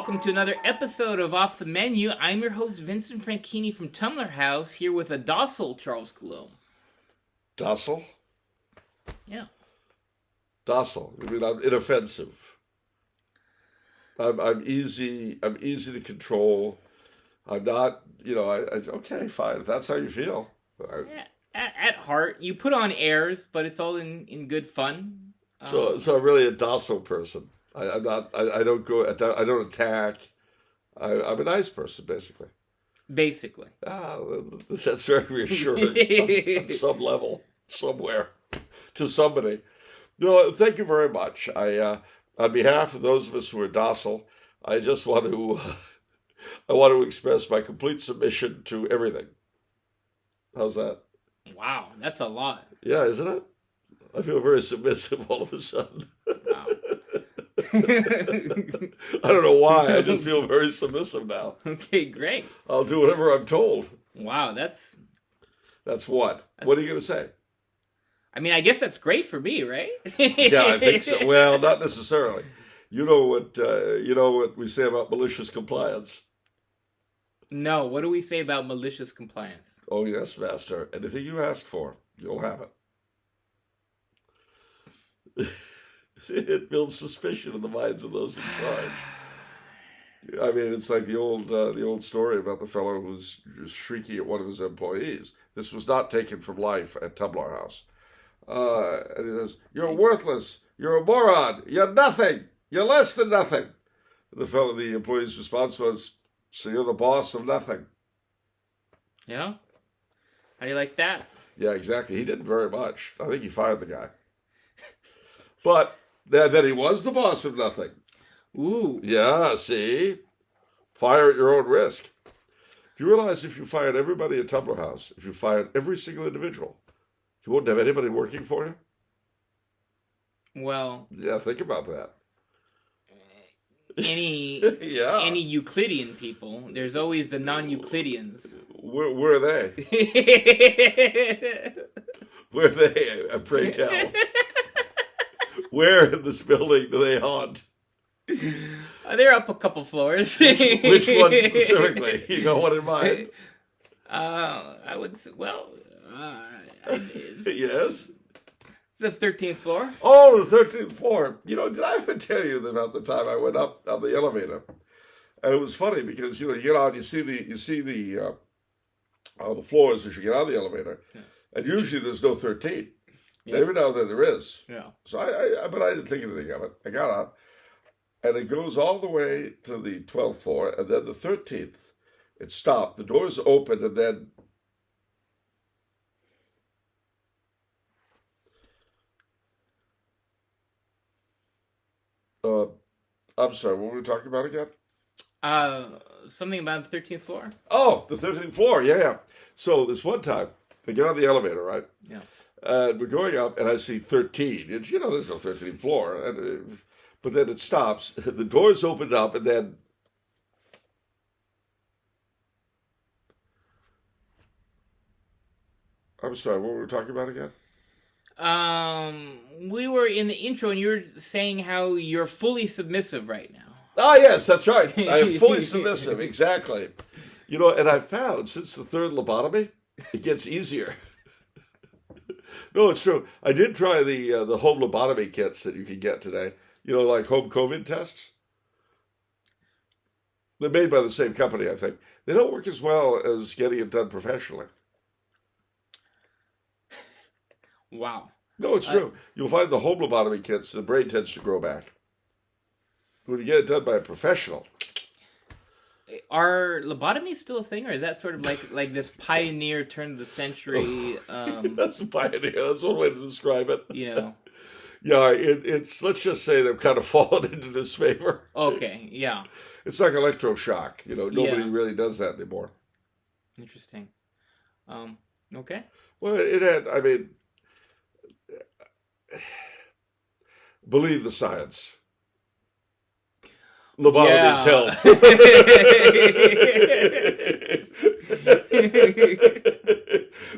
welcome to another episode of Off the Menu. I'm your host, Vincent Franchini from Tumbler House, here with a docile Charles Coulombe. Docile? Yeah. Docile. I mean, I'm inoffensive. I'm easy to control. I'm not, okay, fine. If that's how you feel. At heart, you put on airs, but it's all in good fun. So I'm really a docile person. I don't attack. I'm a nice person, basically. Basically. That's very reassuring on some level, somewhere, to somebody. No, thank you very much. On behalf of those of us who are docile, I just want to express my complete submission to everything. How's that? Wow, that's a lot. Yeah, isn't it? I feel very submissive all of a sudden. Wow. I don't know why. I just feel very submissive now. Okay, great. I'll do whatever I'm told. Wow, that's what? What are you going to say? I mean, I guess that's great for me, right? Yeah, I think so. Well, not necessarily. You know what we say about malicious compliance? No, what do we say about malicious compliance? Oh, yes, master. Anything you ask for, you'll have it. It builds suspicion in the minds of those in charge. I mean, it's like the old story about the fellow who was shrieking at one of his employees. This was not taken from life at Tumbler House. And he says, "You're worthless. You're a moron. You're nothing. You're less than nothing." And the employee's response was, "So you're the boss of nothing." Yeah? How do you like that? Yeah, exactly. He didn't very much. I think he fired the guy. But then he was the boss of nothing. Ooh. Yeah, see? Fire at your own risk. Do you realize if you fired everybody at Tumbler House, if you fired every single individual, you wouldn't have anybody working for you? Well... Yeah, think about that. Any Euclidean people, there's always the non-Euclideans. Where are they? Where are they, pray tell? Where in this building do they haunt? They're up a couple floors. Which one specifically? You got one in mind? I would say, yes? It's the 13th floor. Oh, the 13th floor. Did I ever tell you about the time I went up on the elevator? And it was funny because, you get out, you see the floors as you get out of the elevator. Yeah. And usually there's no 13. Yeah. Every now and then there is. Yeah. So but I didn't think anything of it. I got out, and it goes all the way to the 12th floor, and then the 13th, it stopped. The doors opened, and then I'm sorry, what were we talking about again? Something about the 13th floor. Oh, the 13th floor, yeah. So this one time, I get on the elevator, right? Yeah. And we're going up, and I see 13. And, there's no 13th floor. But then it stops. The doors opened up, and then... I'm sorry, what were we talking about again? We were in the intro, and you were saying how you're fully submissive right now. Ah, yes, that's right. I am fully submissive, exactly. And I found, since the third lobotomy, it gets easier. No, it's true. I did try the home lobotomy kits that you can get today. Like home COVID tests. They're made by the same company, I think. They don't work as well as getting it done professionally. Wow. No, it's true. You'll find the home lobotomy kits, the brain tends to grow back. When you get it done by a professional. Are lobotomies still a thing, or is that sort of like this pioneer turn of the century? That's a pioneer. That's one way to describe it. Yeah, it's let's just say they've kind of fallen into disfavor. Okay, yeah. It's like electroshock. Nobody really does that anymore. Interesting. Okay. Well, it had. I mean, believe the science. Lobotomies help.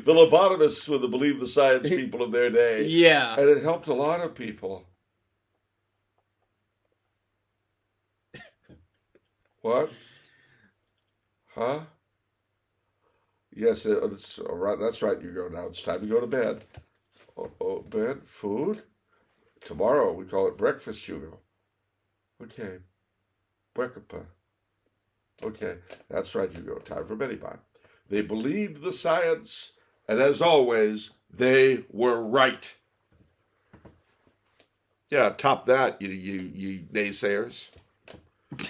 The lobotomists were the believe the science people of their day. Yeah. And it helped a lot of people. What? Huh? Yes, it's all right. That's right, Hugo. Now it's time to go to bed. Oh, bed? Food? Tomorrow we call it breakfast, Hugo. Okay. Breakfast. Okay, that's right, Hugo. Time for bedtime. They believed the science, and as always, they were right. Yeah, top that, you naysayers.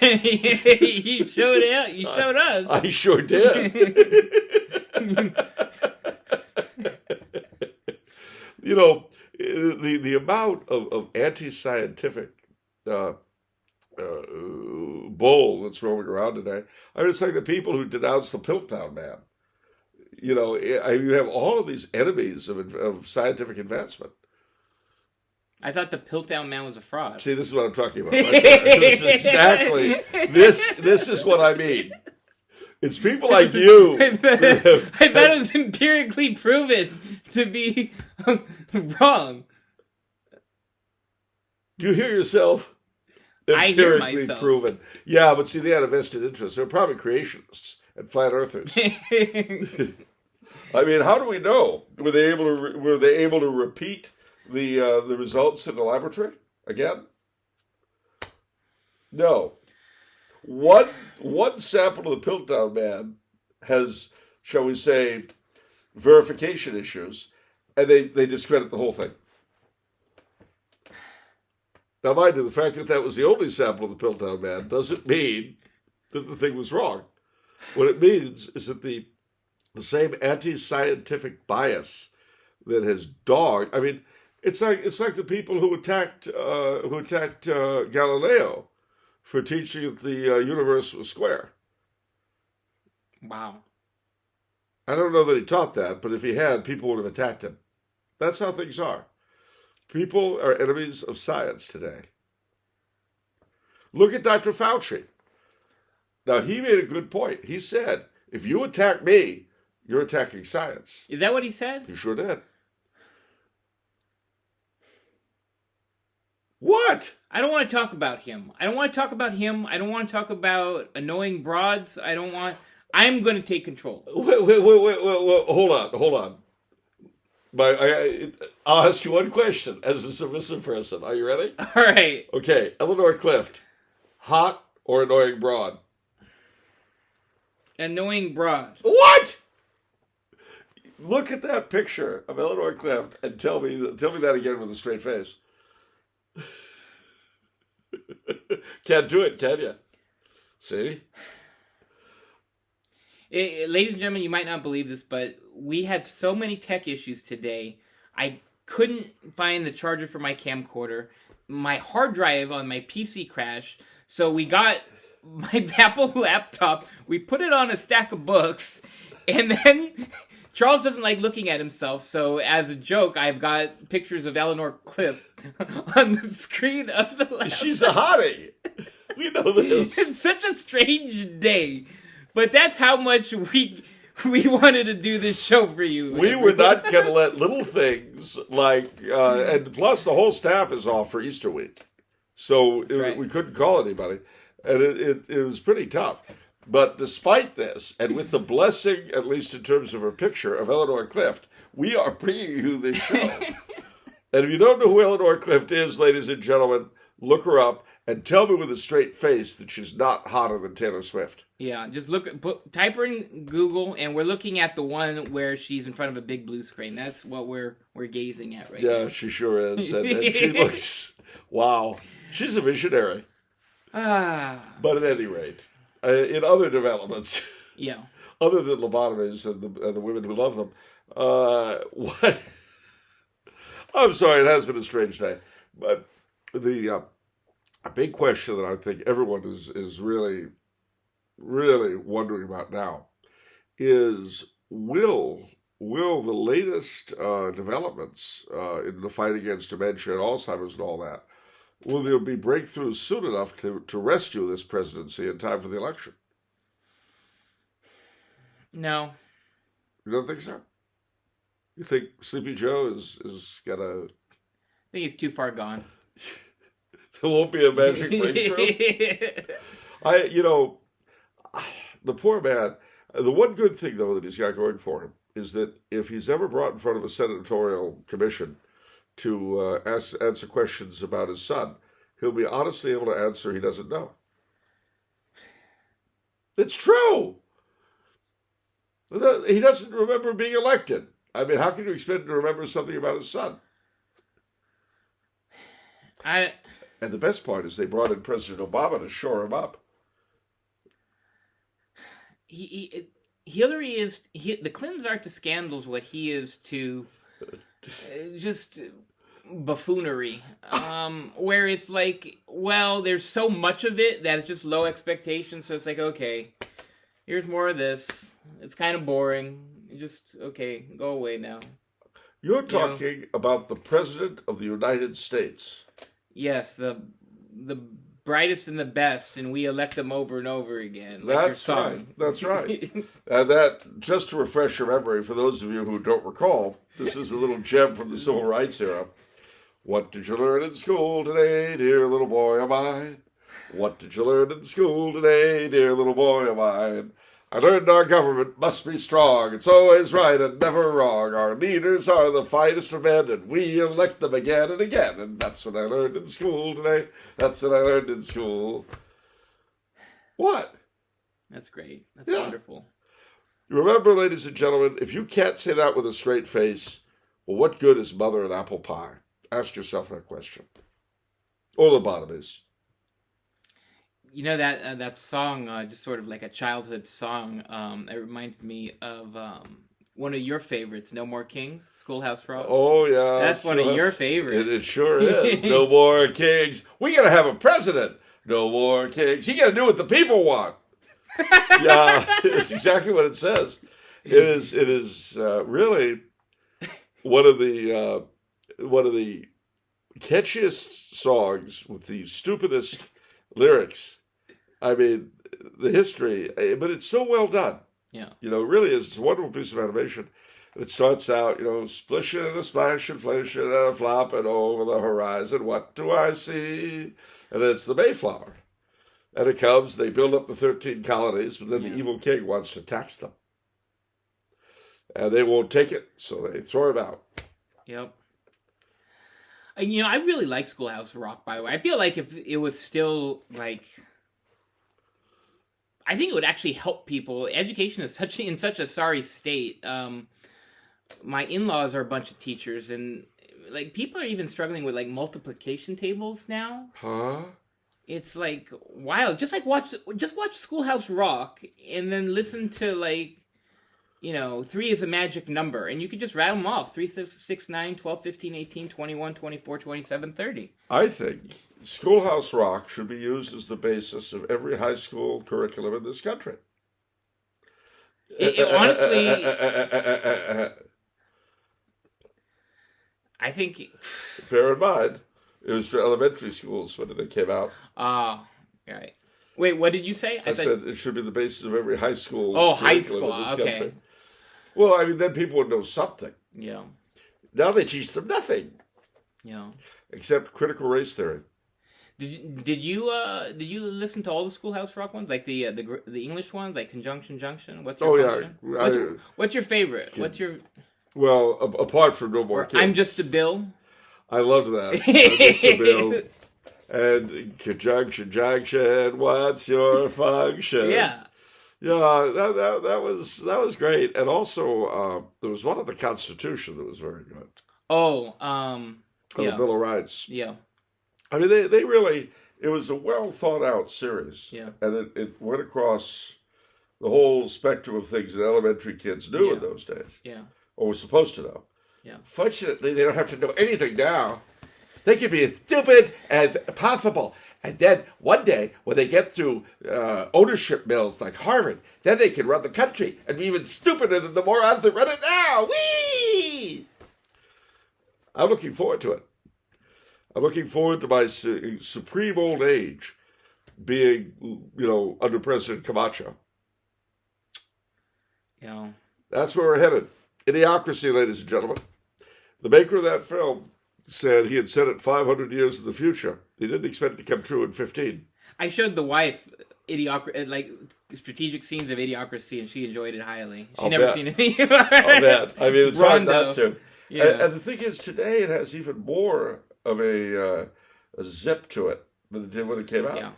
You showed out. You showed us. I sure did. You know, the amount of anti-scientific bull that's roaming around today. I mean, it's like the people who denounce the Piltdown Man. You know, you have all of these enemies of scientific advancement. I thought the Piltdown Man was a fraud. See, this is what I'm talking about. Right there. This is exactly this is what I mean. It's people like you. I thought it was empirically proven to be wrong. You hear yourself? I hear Empirically myself. proven. Yeah, but see, they had a vested interest. They're probably creationists and flat earthers. I mean, how do we know? Were they able to repeat the results in the laboratory again? No. One sample of the Piltdown Man has, shall we say, verification issues, and they discredit the whole thing. Now, mind you, the fact that that was the only sample of the Piltdown Man doesn't mean that the thing was wrong. What it means is that the same anti-scientific bias that has dogged. I mean, it's like the people who attacked Galileo for teaching that the universe was square. Wow. I don't know that he taught that, but if he had, people would have attacked him. That's how things are. People are enemies of science today. Look at Dr. Fauci. Now, he made a good point. He said, if you attack me, you're attacking science. Is that what he said? He sure did. What? I don't want to talk about him. I don't want to talk about him. I don't want to talk about annoying broads. I'm going to take control. Wait. Hold on. I'll ask you one question as a submissive person. Are you ready? All right. Okay. Eleanor Clift, hot or annoying broad? Annoying broad. What? Look at that picture of Eleanor Clift and tell me that again with a straight face. Can't do it, can you? See? Ladies and gentlemen, you might not believe this, but we had so many tech issues today. I couldn't find the charger for my camcorder. My hard drive on my PC crashed. So we got my Apple laptop. We put it on a stack of books. And then Charles doesn't like looking at himself. So as a joke, I've got pictures of Eleanor Clift on the screen of the laptop. She's a hottie. We know this. It's such a strange day. But that's how much we wanted to do this show for you. We were not going to let little things like, and plus the whole staff is off for Easter week. So we couldn't call anybody. And it was pretty tough. But despite this, and with the blessing, at least in terms of her picture, of Eleanor Clift, we are bringing you this show. And if you don't know who Eleanor Clift is, ladies and gentlemen, look her up and tell me with a straight face that she's not hotter than Taylor Swift. Yeah, just type her in Google, and we're looking at the one where she's in front of a big blue screen. That's what we're gazing at right now. Yeah, she sure is. And she looks, wow, she's a visionary. But at any rate, in other developments, yeah, other than lobotomies and the women who love them, what? I'm sorry, it has been a strange day, but a big question that I think everyone is really wondering about now is will the latest developments in the fight against dementia and Alzheimer's and all that, will there be breakthroughs soon enough to rescue this presidency in time for the election? No. You don't think so? You think Sleepy Joe is gonna... I think he's too far gone. There won't be a magic breakthrough? The poor man. The one good thing, though, that he's got going for him is that if he's ever brought in front of a senatorial commission to answer questions about his son, he'll be honestly able to answer he doesn't know. It's true. He doesn't remember being elected. I mean, how can you expect him to remember something about his son? And the best part is they brought in President Obama to shore him up. Hillary is the Clintons are to scandals what he is to just buffoonery. Where it's like, well, there's so much of it that it's just low expectations. So it's like, okay, here's more of this. It's kind of boring. Just okay, go away now. You're talking about the President of the United States. Yes, the brightest and the best, and we elect them over and over again. That's right. That's right. And that, just to refresh your memory, for those of you who don't recall, this is a little gem from the Civil Rights era. What did you learn in school today, dear little boy of mine? What did you learn in school today, dear little boy of mine? I learned our government must be strong. It's always right and never wrong. Our leaders are the finest of men, and we elect them again and again. And that's what I learned in school today. That's what I learned in school. What? That's great. That's wonderful. Remember, ladies and gentlemen, if you can't say that with a straight face, well, what good is mother and apple pie? Ask yourself that question. Or lobotomies. You know that song, just sort of like a childhood song. It reminds me of one of your favorites, "No More Kings," Schoolhouse Rock. Oh yeah, that's one of your favorites. It sure is. No more kings. We gotta have a president. No more kings. He gotta do what the people want. Yeah, it's exactly what it says. It is really one of the catchiest songs with the stupidest lyrics. I mean, the history, but it's so well done. Yeah. You know, it really is. It's a wonderful piece of animation. It starts out, splishing and a splash and flashing and a flopping over the horizon. What do I see? And then it's the Mayflower. And it comes, they build up the 13 colonies, but then the evil king wants to tax them. And they won't take it, so they throw him out. Yep. And, I really like Schoolhouse Rock, by the way. I feel like if it was still, I think it would actually help people. Education is in such a sorry state. My in-laws are a bunch of teachers, and, people are even struggling with, multiplication tables now. Huh? It's, wild. Just watch Schoolhouse Rock, and then listen to, 3 is a magic number, and you could just rattle them off. 3, 6, 9, 12, 15, 18, 21, 24, 27, 30. I think Schoolhouse Rock should be used as the basis of every high school curriculum in this country. Honestly, I think... Bear in mind, it was for elementary schools when they came out. Right. Wait, what did you say? I said it should be the basis of every high school. Oh, high school. Okay. Country. Well, I mean, then people would know something. Yeah. Now they teach them nothing. Yeah. Except critical race theory. Did you listen to all the Schoolhouse Rock ones, like the English ones, like Conjunction Junction? What's your function? What's your favorite? Well, apart from No More Kings. I'm Just a Bill. I loved that. I'm Just a Bill. And Conjunction Junction, what's your function? Yeah. Yeah, that was great. And also, there was one of the Constitution that was very good. Oh, the Bill of Rights. Yeah. I mean, they really, it was a well thought out series. Yeah. And it went across the whole spectrum of things that elementary kids knew in those days. Yeah. Or were supposed to know. Yeah. Fortunately, they don't have to know anything now. They can be as stupid as possible. And then one day, when they get through ownership mills like Harvard, then they can run the country and be even stupider than the morons that run it now. Whee! I'm looking forward to it. I'm looking forward to my supreme old age being, under President Camacho. Yeah. That's where we're headed. Idiocracy, ladies and gentlemen. The maker of that film said he had said it 500 years in the future. He didn't expect it to come true in 15. I showed the wife like strategic scenes of Idiocracy, and she enjoyed it highly. She I'll never bet. seen any. I'll bet. I mean, it's hard Rondo. not to. Yeah. And the thing is, today it has even more of a zip to it than it did when it came out. Yeah.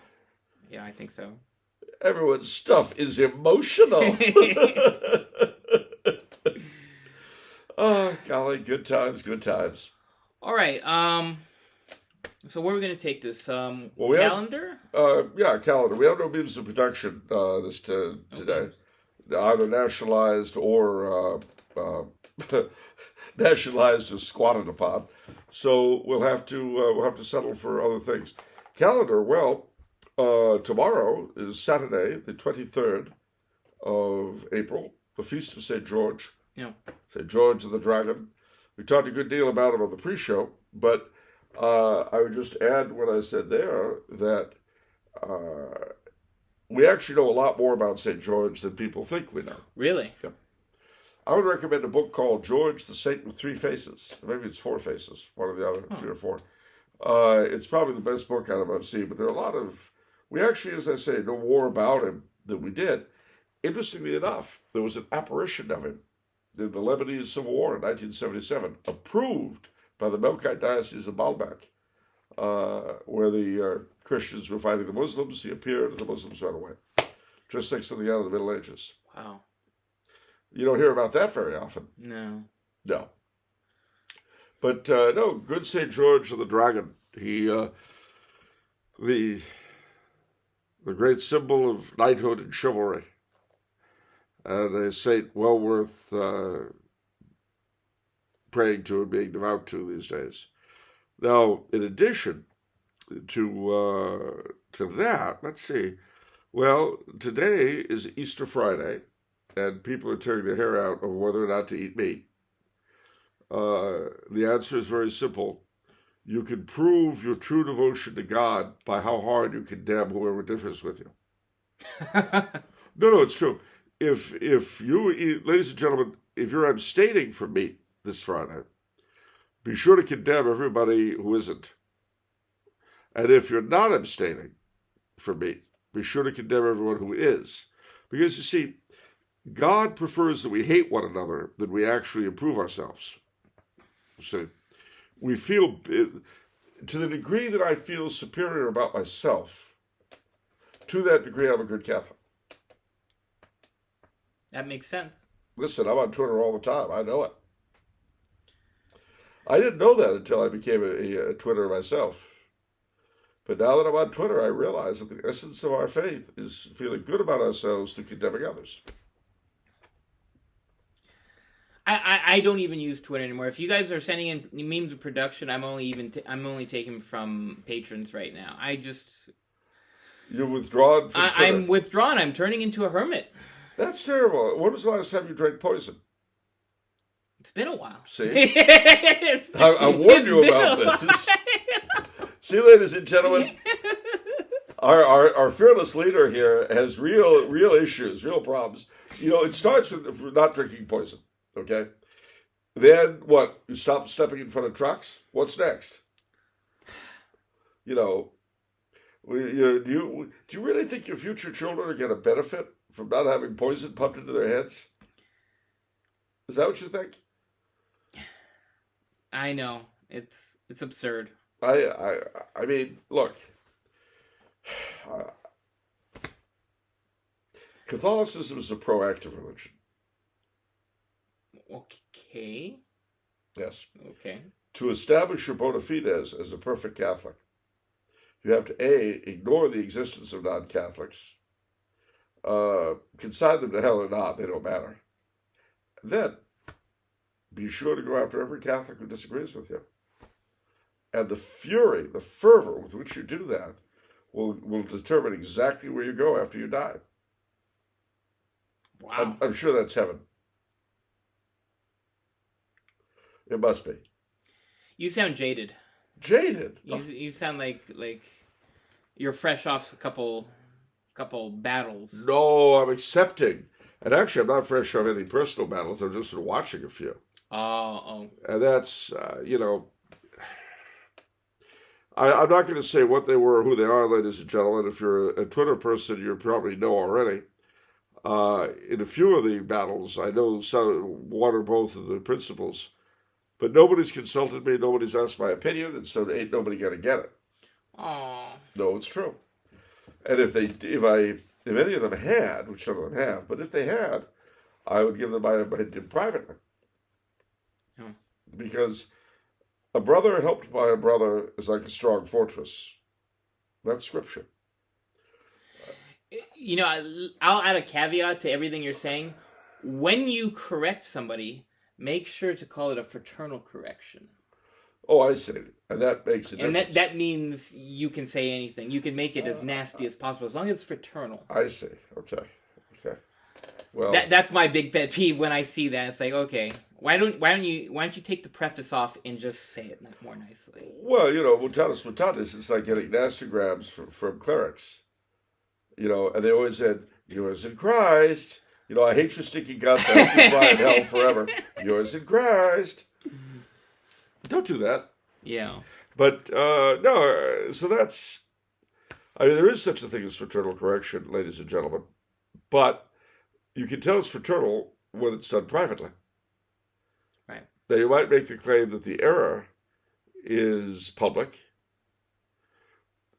Yeah, I think so. Everyone's stuff is emotional. Oh, golly, good times, good times. All right. So where are we going to take this? we Calendar? Yeah, calendar. We have no means of production today. Okay. Either nationalized or nationalized or squatted upon. So we'll have to settle for other things. Calendar. Well, tomorrow is Saturday, the 23rd of April, the feast of St. George. Yeah. St. George the Dragon. We talked a good deal about him on the pre-show, but I would just add what I said there, that we actually know a lot more about St. George than people think we know. Really? Yeah. I would recommend a book called George the Saint with Three Faces. Maybe it's Four Faces, one or the other, three or four. It's probably the best book out of I've seen, but there are a lot of... We actually, as I say, know more about him than we did. Interestingly enough, there was an apparition of him in the Lebanese Civil War in 1977, approved by the Melkite Diocese of Baalbek, where the Christians were fighting the Muslims. He appeared and the Muslims ran away. Just next to the end of the Middle Ages. Wow. You don't hear about that very often. No. No. But, no, good St. George of the Dragon. He, the great symbol of knighthood and chivalry. And a saint well worth praying to and being devout to these days. Now, in addition to that, let's see. Well, today is Easter Friday, and people are tearing their hair out over whether or not to eat meat. The answer is very simple. You can prove your true devotion to God by how hard you condemn whoever differs with you. No, it's true. If you eat, ladies and gentlemen, if you're abstaining from meat this Friday, be sure to condemn everybody who isn't. And if you're not abstaining from meat, be sure to condemn everyone who is. Because, you see, God prefers that we hate one another than we actually improve ourselves. See, we feel, to the degree that I feel superior about myself, to that degree I'm a good Catholic. That makes sense. Listen, I'm on Twitter all the time. I know it. I didn't know that until I became a Twitterer myself. But now that I'm on Twitter, I realize that the essence of our faith is feeling good about ourselves through condemning others. I don't even use Twitter anymore. If you guys are sending in memes of production, I'm only taking from patrons right now. You're withdrawn from Twitter. I'm withdrawn. I'm turning into a hermit. That's terrible. When was the last time you drank poison? It's been a while. See? I warned you about this. See, ladies and gentlemen, our fearless leader here has real issues, real problems. You know, it starts with not drinking poison, okay? Then what? You stop stepping in front of trucks? What's next? You know, do you really think your future children are going to benefit from not having poison pumped into their heads? Is that what you think? I know. It's absurd. I mean, look. Catholicism is a proactive religion. Okay. Yes. Okay. To establish your bona fides as a perfect Catholic, you have to A, ignore the existence of non-Catholics, consign them to hell or not, they don't matter. Then, be sure to go after every Catholic who disagrees with you. And the fury, the fervor with which you do that will determine exactly where you go after you die. Wow. I'm sure that's heaven. It must be. You sound jaded. Jaded? You sound like you're fresh off a couple battles. No, I'm accepting. And actually, I'm not fresh off any personal battles. I'm just watching a few. Oh. And that's, you know, I'm not going to say what they were or who they are, ladies and gentlemen. If you're a Twitter person, you probably know already. In a few of the battles, I know one or both of the principals, but nobody's consulted me, nobody's asked my opinion, and so ain't nobody going to get it. Aww. No, it's true. And if any of them had, which some of them have, but if they had, I would give them my opinion privately. Oh. Because a brother helped by a brother is like a strong fortress. That's scripture. You know, I'll add a caveat to everything you're saying. When you correct somebody, make sure to call it a fraternal correction. Oh, I see. And that makes a difference. And that means you can say anything. You can make it as nasty as possible, as long as it's fraternal. I see. Okay. Well, that's my big pet peeve when I see that. It's like, okay, why don't you take the preface off and just say it more nicely? Well, mutatis mutatis, it's like getting nastygrams from clerics. And they always said, yours in Christ. I hate your sticky guts. I hope you fry in hell forever. Yours in Christ. Don't do that. Yeah. But, no, so that's, there is such a thing as fraternal correction, ladies and gentlemen. But you can tell it's fraternal when it's done privately. Right. Now, you might make the claim that the error is public.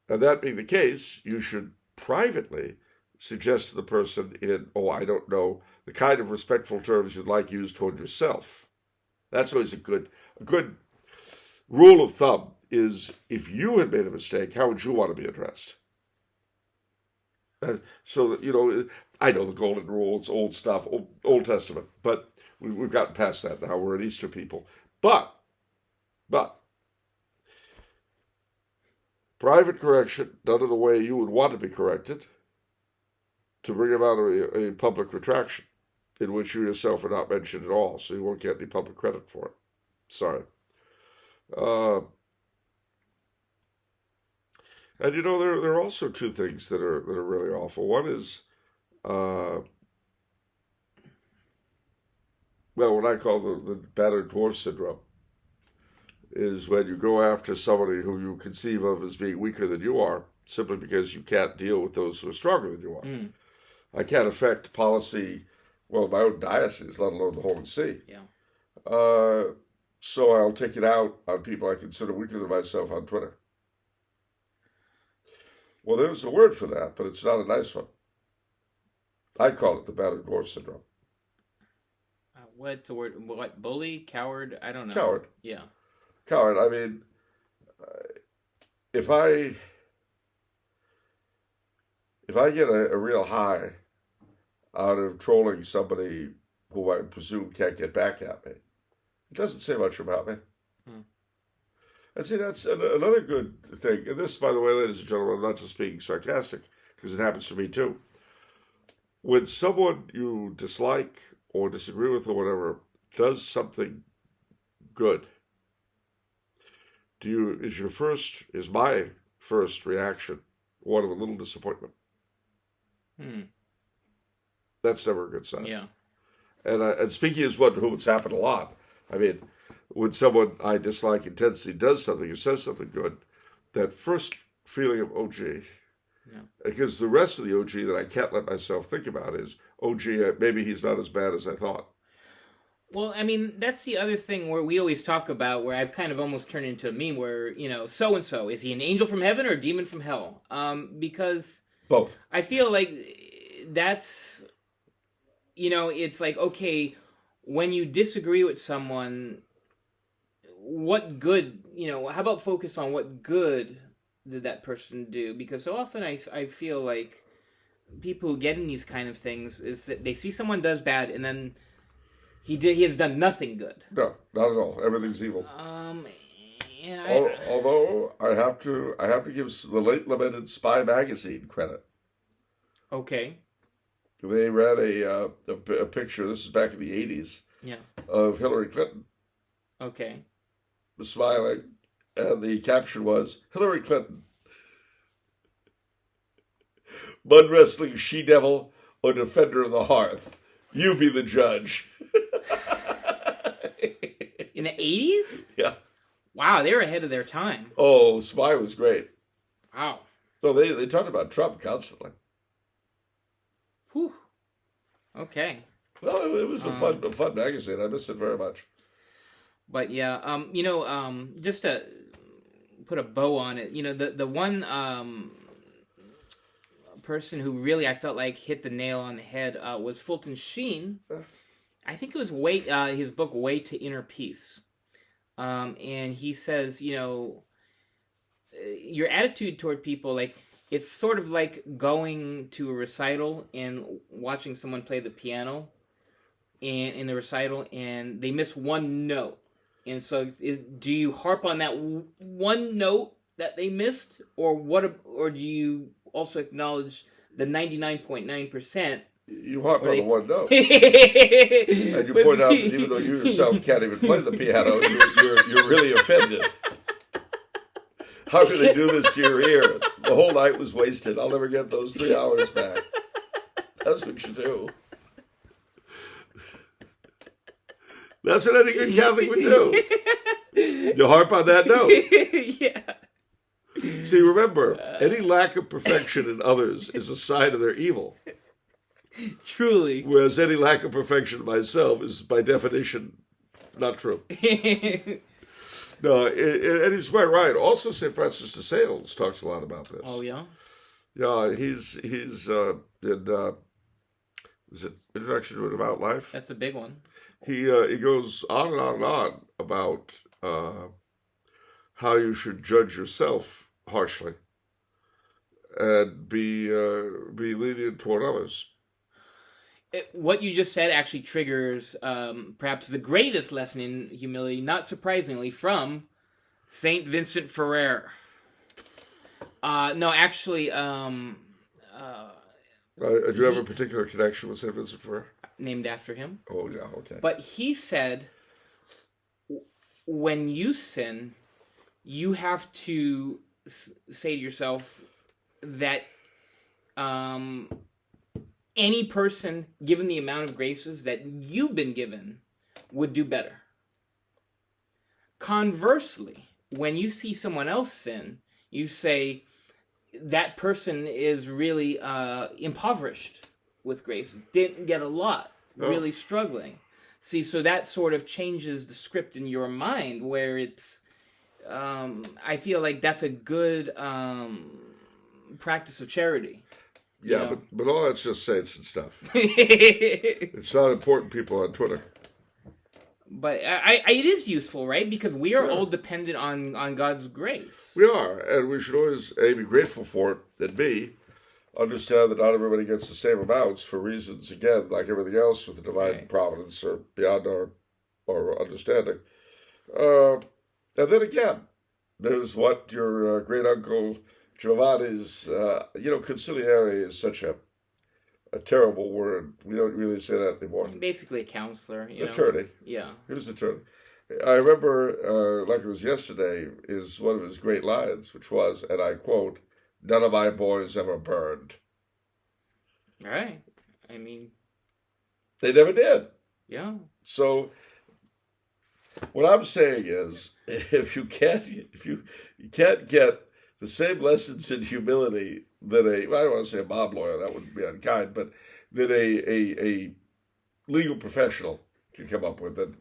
And that being the case, you should privately suggest to the person I don't know, the kind of respectful terms you'd like used toward yourself. That's always a good rule of thumb is if you had made a mistake, how would you want to be addressed? So, I know the golden rule, it's old stuff, Old Testament, but we've gotten past that now. We're an Easter people. But, private correction done in the way you would want to be corrected to bring about a public retraction in which you yourself are not mentioned at all, so you won't get any public credit for it. Sorry. And there are also two things that are really awful. One is, what I call the battered dwarf syndrome, is when you go after somebody who you conceive of as being weaker than you are, simply because you can't deal with those who are stronger than you are. Mm. I can't affect policy, my own diocese, let alone the Holy See. Yeah. So I'll take it out on people I consider weaker than myself on Twitter. Well, there's a word for that, but it's not a nice one. I call it the battered dwarf syndrome. What's the word? What, bully? Coward? I don't know. Coward. Yeah. Coward. I mean, if I get a real high out of trolling somebody who I presume can't get back at me, it doesn't say much about me. And see, that's another good thing. And this, by the way, ladies and gentlemen, I'm not just being sarcastic, because it happens to me too. When someone you dislike or disagree with or whatever does something good, is my first reaction one of a little disappointment? That's never a good sign. Yeah. And speaking as one to whom it's happened a lot, I mean, when someone I dislike intensely does something or says something good, that first feeling of, oh, gee. Yeah. Because the rest of the oh, gee that I can't let myself think about is, oh, gee, maybe he's not as bad as I thought. Well, I mean, that's the other thing where we always talk about, where I've kind of almost turned into a meme where, so-and-so, is he an angel from heaven or a demon from hell? Because... Both. I feel like that's, it's like, okay, when you disagree with someone, what good, how about focus on what good did that person do? Because so often I feel like people who get in these kind of things is that they see someone does bad and then he has done nothing good. No, not at all. Everything's evil. Yeah, although I have to give the late lamented Spy magazine credit. Okay. They read a picture. This is back in the 80s. Yeah. Of Hillary Clinton. Okay. Smiling, and the caption was Hillary Clinton, mud wrestling she-devil or defender of the hearth. You be the judge. In the 80s? Yeah. Wow, they were ahead of their time. Oh, Spy was great. Wow. Well, they talked about Trump constantly. Whew. Okay. Well, it was a fun magazine. I missed it very much. But yeah, just to put a bow on it, the one person who really I felt like hit the nail on the head was Fulton Sheen. I think it was his book Way to Inner Peace. And he says, your attitude toward people, like, it's sort of like going to a recital and watching someone play the piano in the recital and they miss one note. And so do you harp on that one note that they missed, or do you also acknowledge the 99.9%? You harp on the one note. And you point out that even though you yourself can't even play the piano, you're really offended. How can they do this to your ear? The whole night was wasted. I'll never get those 3 hours back. That's what you do. That's what any good Catholic would do. You harp on that note. Yeah. See, remember, any lack of perfection in others is a sign of their evil. Truly. Whereas any lack of perfection in myself is, by definition, not true. No, and he's quite right. Also, St. Francis de Sales talks a lot about this. Oh, yeah? Yeah, he's in, is it Introduction to a Devout Life? That's a big one. He goes on and on and on about how you should judge yourself harshly and be lenient toward others. What you just said actually triggers perhaps the greatest lesson in humility, not surprisingly, from Saint Vincent Ferrer. No, actually, do you have a particular connection with Saint Vincent Ferrer? Named after him. Oh, yeah, okay. But he said, when you sin, you have to say to yourself that any person, given the amount of graces that you've been given, would do better. Conversely, when you see someone else sin, you say, that person is really impoverished with grace, didn't get a lot, really struggling. See, so that sort of changes the script in your mind, where it's, I feel like that's a good practice of charity. Yeah, but all that's just saints and stuff. It's not important people on Twitter. But it is useful, right? Because we are all dependent on God's grace. We are, and we should always, A, be grateful for it, and B, understand that not everybody gets the same amounts for reasons, again, like everything else with the divine providence or beyond our understanding. And then again, there's what your great-uncle Giovanni's, conciliare is such a terrible word. We don't really say that anymore. Basically a counselor. Attorney. Yeah. He was an attorney. I remember, like it was yesterday, is one of his great lines, which was, and I quote, "None of my boys ever burned." All right. I mean, they never did. Yeah. So what I'm saying is, if you can't get the same lessons in humility that I don't want to say a mob lawyer, that would be unkind, but that a legal professional can come up with, then,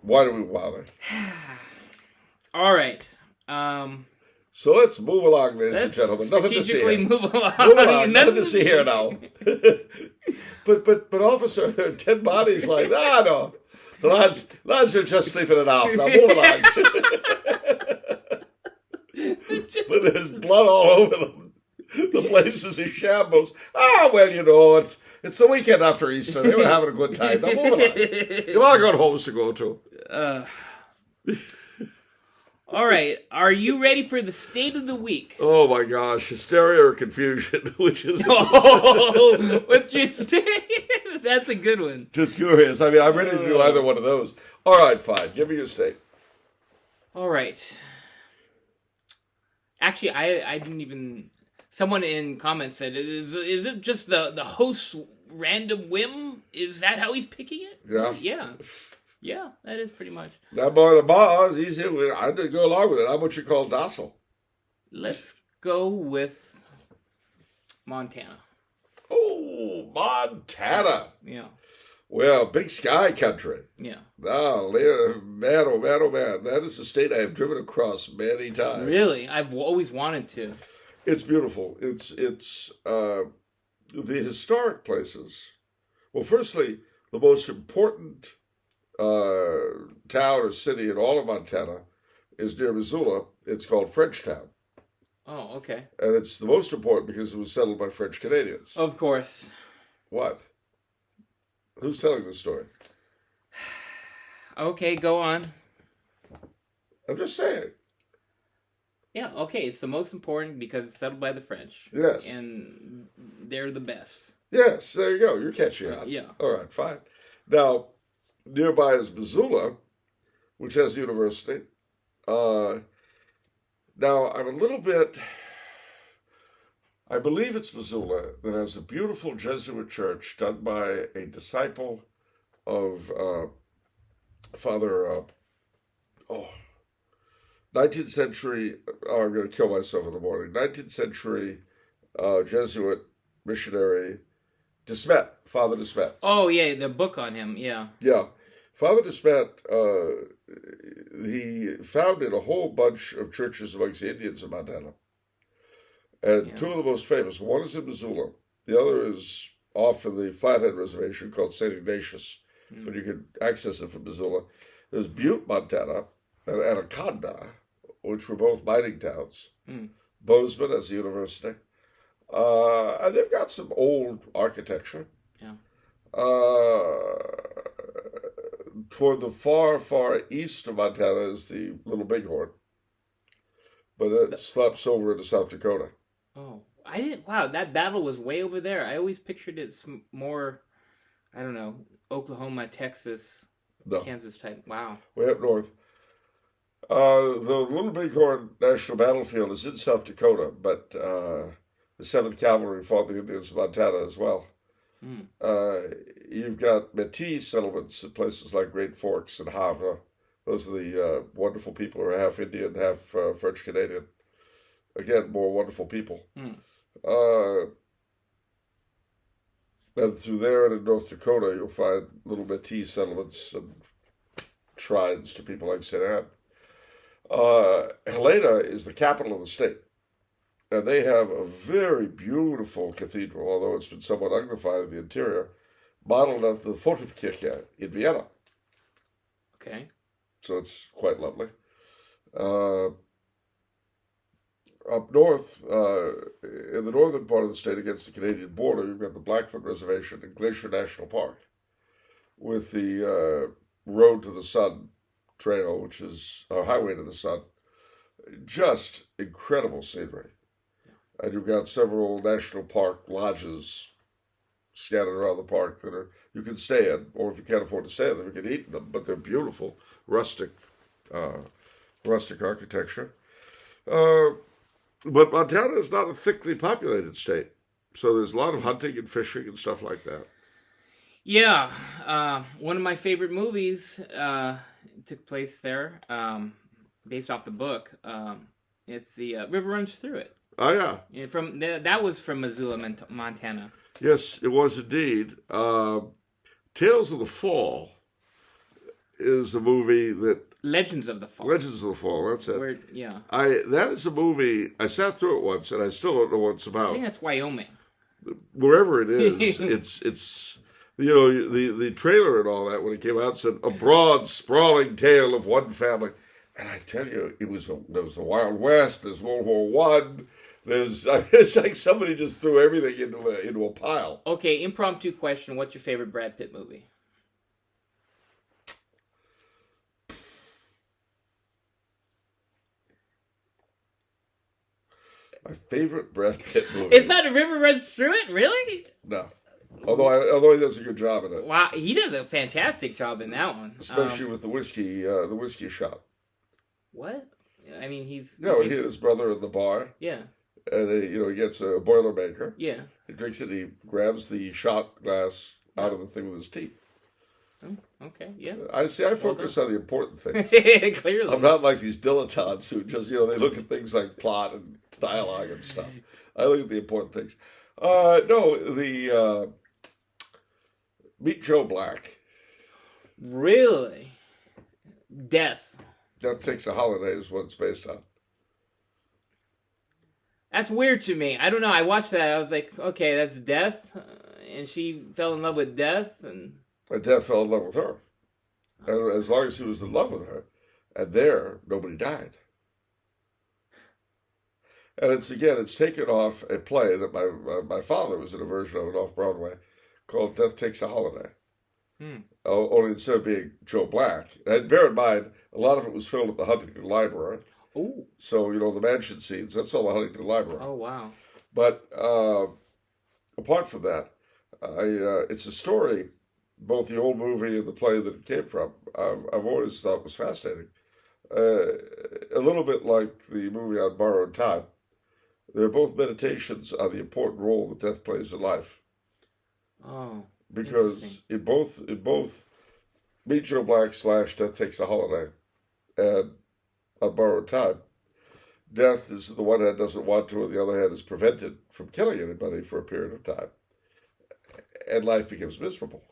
why do we bother? All right. So let's move along, ladies and gentlemen. Nothing to see here. Move along. Move along. Nothing to see here now. but officer, there are 10 bodies like, no. The lads are just sleeping it off. Now move along. But there's blood all over them. The place is in shambles. Well, it's the weekend after Easter. They were having a good time. Now move along. You've all got homes to go to. All right. Are you ready for the state of the week? Oh my gosh, hysteria or confusion, which is what's your state? That's a good one. Just curious. I mean, I'm ready to do either one of those. All right, fine. Give me your state. All right. Actually, I didn't even. Someone in comments said, "Is it just the host's random whim? Is that how he's picking it?" Yeah. Yeah. Yeah, that is pretty much. That boy, the boss, he's here. I didn't go along with it. I'm what you call docile. Let's go with Montana. Oh, Montana. Yeah. Well, big sky country. Yeah. Oh, man, oh, man, oh, man. That is a state I have driven across many times. Really? I've always wanted to. It's beautiful. It's the historic places. Well, firstly, the most important town or city in all of Montana is near Missoula. It's called Frenchtown. Oh, okay. And it's the most important because it was settled by French Canadians. Of course. What? Who's telling the story? Okay, go on. I'm just saying. Yeah, okay, it's the most important because it's settled by the French. Yes. And they're the best. Yes, there you go. You're catching on. Yeah. All right, fine. Now, nearby is Missoula, which has a university. Now, I'm a little bit... I believe it's Missoula that has a beautiful Jesuit church done by a disciple of Father... 19th century... Oh, I'm going to kill myself in the morning. 19th century Jesuit missionary Desmet, Father Desmet. Oh, yeah, the book on him, yeah. Yeah. Father Desmet, he founded a whole bunch of churches amongst the Indians of Montana. And two of the most famous, one is in Missoula. The other is off in the Flathead Reservation called St. Ignatius, but you can access it from Missoula. There's Butte, Montana, and Anaconda, which were both mining towns. Bozeman as a university. And they've got some old architecture. Yeah. Toward the far, far east of Montana is the Little Bighorn. But it slaps over into South Dakota. Oh, I didn't. Wow, that battle was way over there. I always pictured it more, I don't know, Oklahoma, Texas, Kansas type. Wow. Way up north. The Little Bighorn National Battlefield is in South Dakota, but the 7th Cavalry fought the Indians of Montana as well. You've got Métis settlements in places like Great Forks and Havre. Those are the wonderful people who are half Indian, half French Canadian. Again, more wonderful people. And through there and in North Dakota, you'll find little Métis settlements and shrines to people like St. Anne. Helena is the capital of the state. And they have a very beautiful cathedral, although it's been somewhat uglified in the interior, modeled after the Fortifkirche in Vienna. Okay. So it's quite lovely. Up north, in the northern part of the state against the Canadian border, you've got the Blackfoot Reservation and Glacier National Park with the Road to the Sun trail, which is a highway to the sun. Just incredible scenery. And you've got several national park lodges scattered around the park that you can stay in, or if you can't afford to stay in them, you can eat in them. But they're beautiful, rustic architecture. But Montana is not a thickly populated state, so there's a lot of hunting and fishing and stuff like that. Yeah, one of my favorite movies took place there, based off the book. It's the River Runs Through It. Oh, yeah. That was from Missoula, Montana. Yes, it was indeed. Tales of the Fall is a movie that... Legends of the Fall. Legends of the Fall, that's it. Yeah. That is a movie, I sat through it once, and I still don't know what it's about. I think that's Wyoming. Wherever it is, it's you know, the trailer and all that, when it came out, said, a broad, sprawling tale of one family. And I tell you, there was the Wild West, there's World War I, it's like somebody just threw everything into a pile. Okay, impromptu question. What's your favorite Brad Pitt movie? My favorite Brad Pitt movie. It's not A River Runs Through It? Really? No. Although he does a good job in it. Wow, he does a fantastic job in that one. Especially with the whiskey shop. What? I mean, he and his brother in the bar. Yeah. And he gets a Boilermaker. Yeah. He drinks it. He grabs the shot glass out of the thing with his teeth. Oh, okay, yeah. I focus on the important things. Clearly. I'm not like these dilettantes who just, they look at things like plot and dialogue and stuff. I look at the important things. No, the Meet Joe Black. Really? Death. Death Takes a Holiday is what it's based on. That's weird to me. I don't know. I watched that. I was like, okay, that's death. And she fell in love with death. And Death fell in love with her. And as long as he was in love with her. And there, nobody died. And it's taken off a play that my father was in a version of it off Broadway called Death Takes a Holiday. Only instead of being Joe Black. And bear in mind, a lot of it was filmed at the Huntington Library. Oh. So, the mansion scenes, that's all the Huntington Library. Oh, wow. But apart from that, it's a story, both the old movie and the play that it came from, I've always thought was fascinating. A little bit like the movie on Borrowed Time. They're both meditations on the important role that death plays in life. Oh, because in both Meet Joe Black / Death Takes a Holiday and On Borrowed Time, death is, on the one hand, doesn't want to, on the other hand, is prevented from killing anybody for a period of time. And life becomes miserable.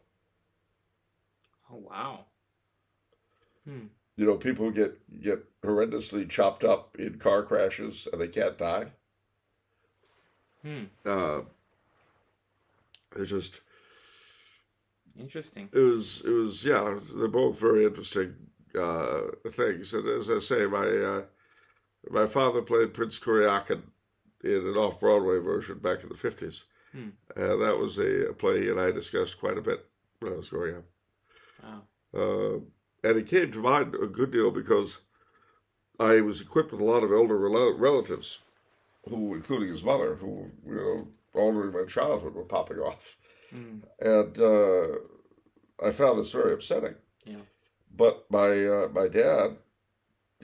Oh, wow. People get horrendously chopped up in car crashes and they can't die. It's just interesting. It was yeah. They're both very interesting things. And as I say, my father played Prince Kuriakin in an off-Broadway version back in the 50s. That was a play he and I discussed quite a bit when I was growing up. Wow. And it came to mind a good deal because I was equipped with a lot of elder relatives, who, including his mother, who, all during my childhood were popping off. And I found this very upsetting. Yeah. But my dad,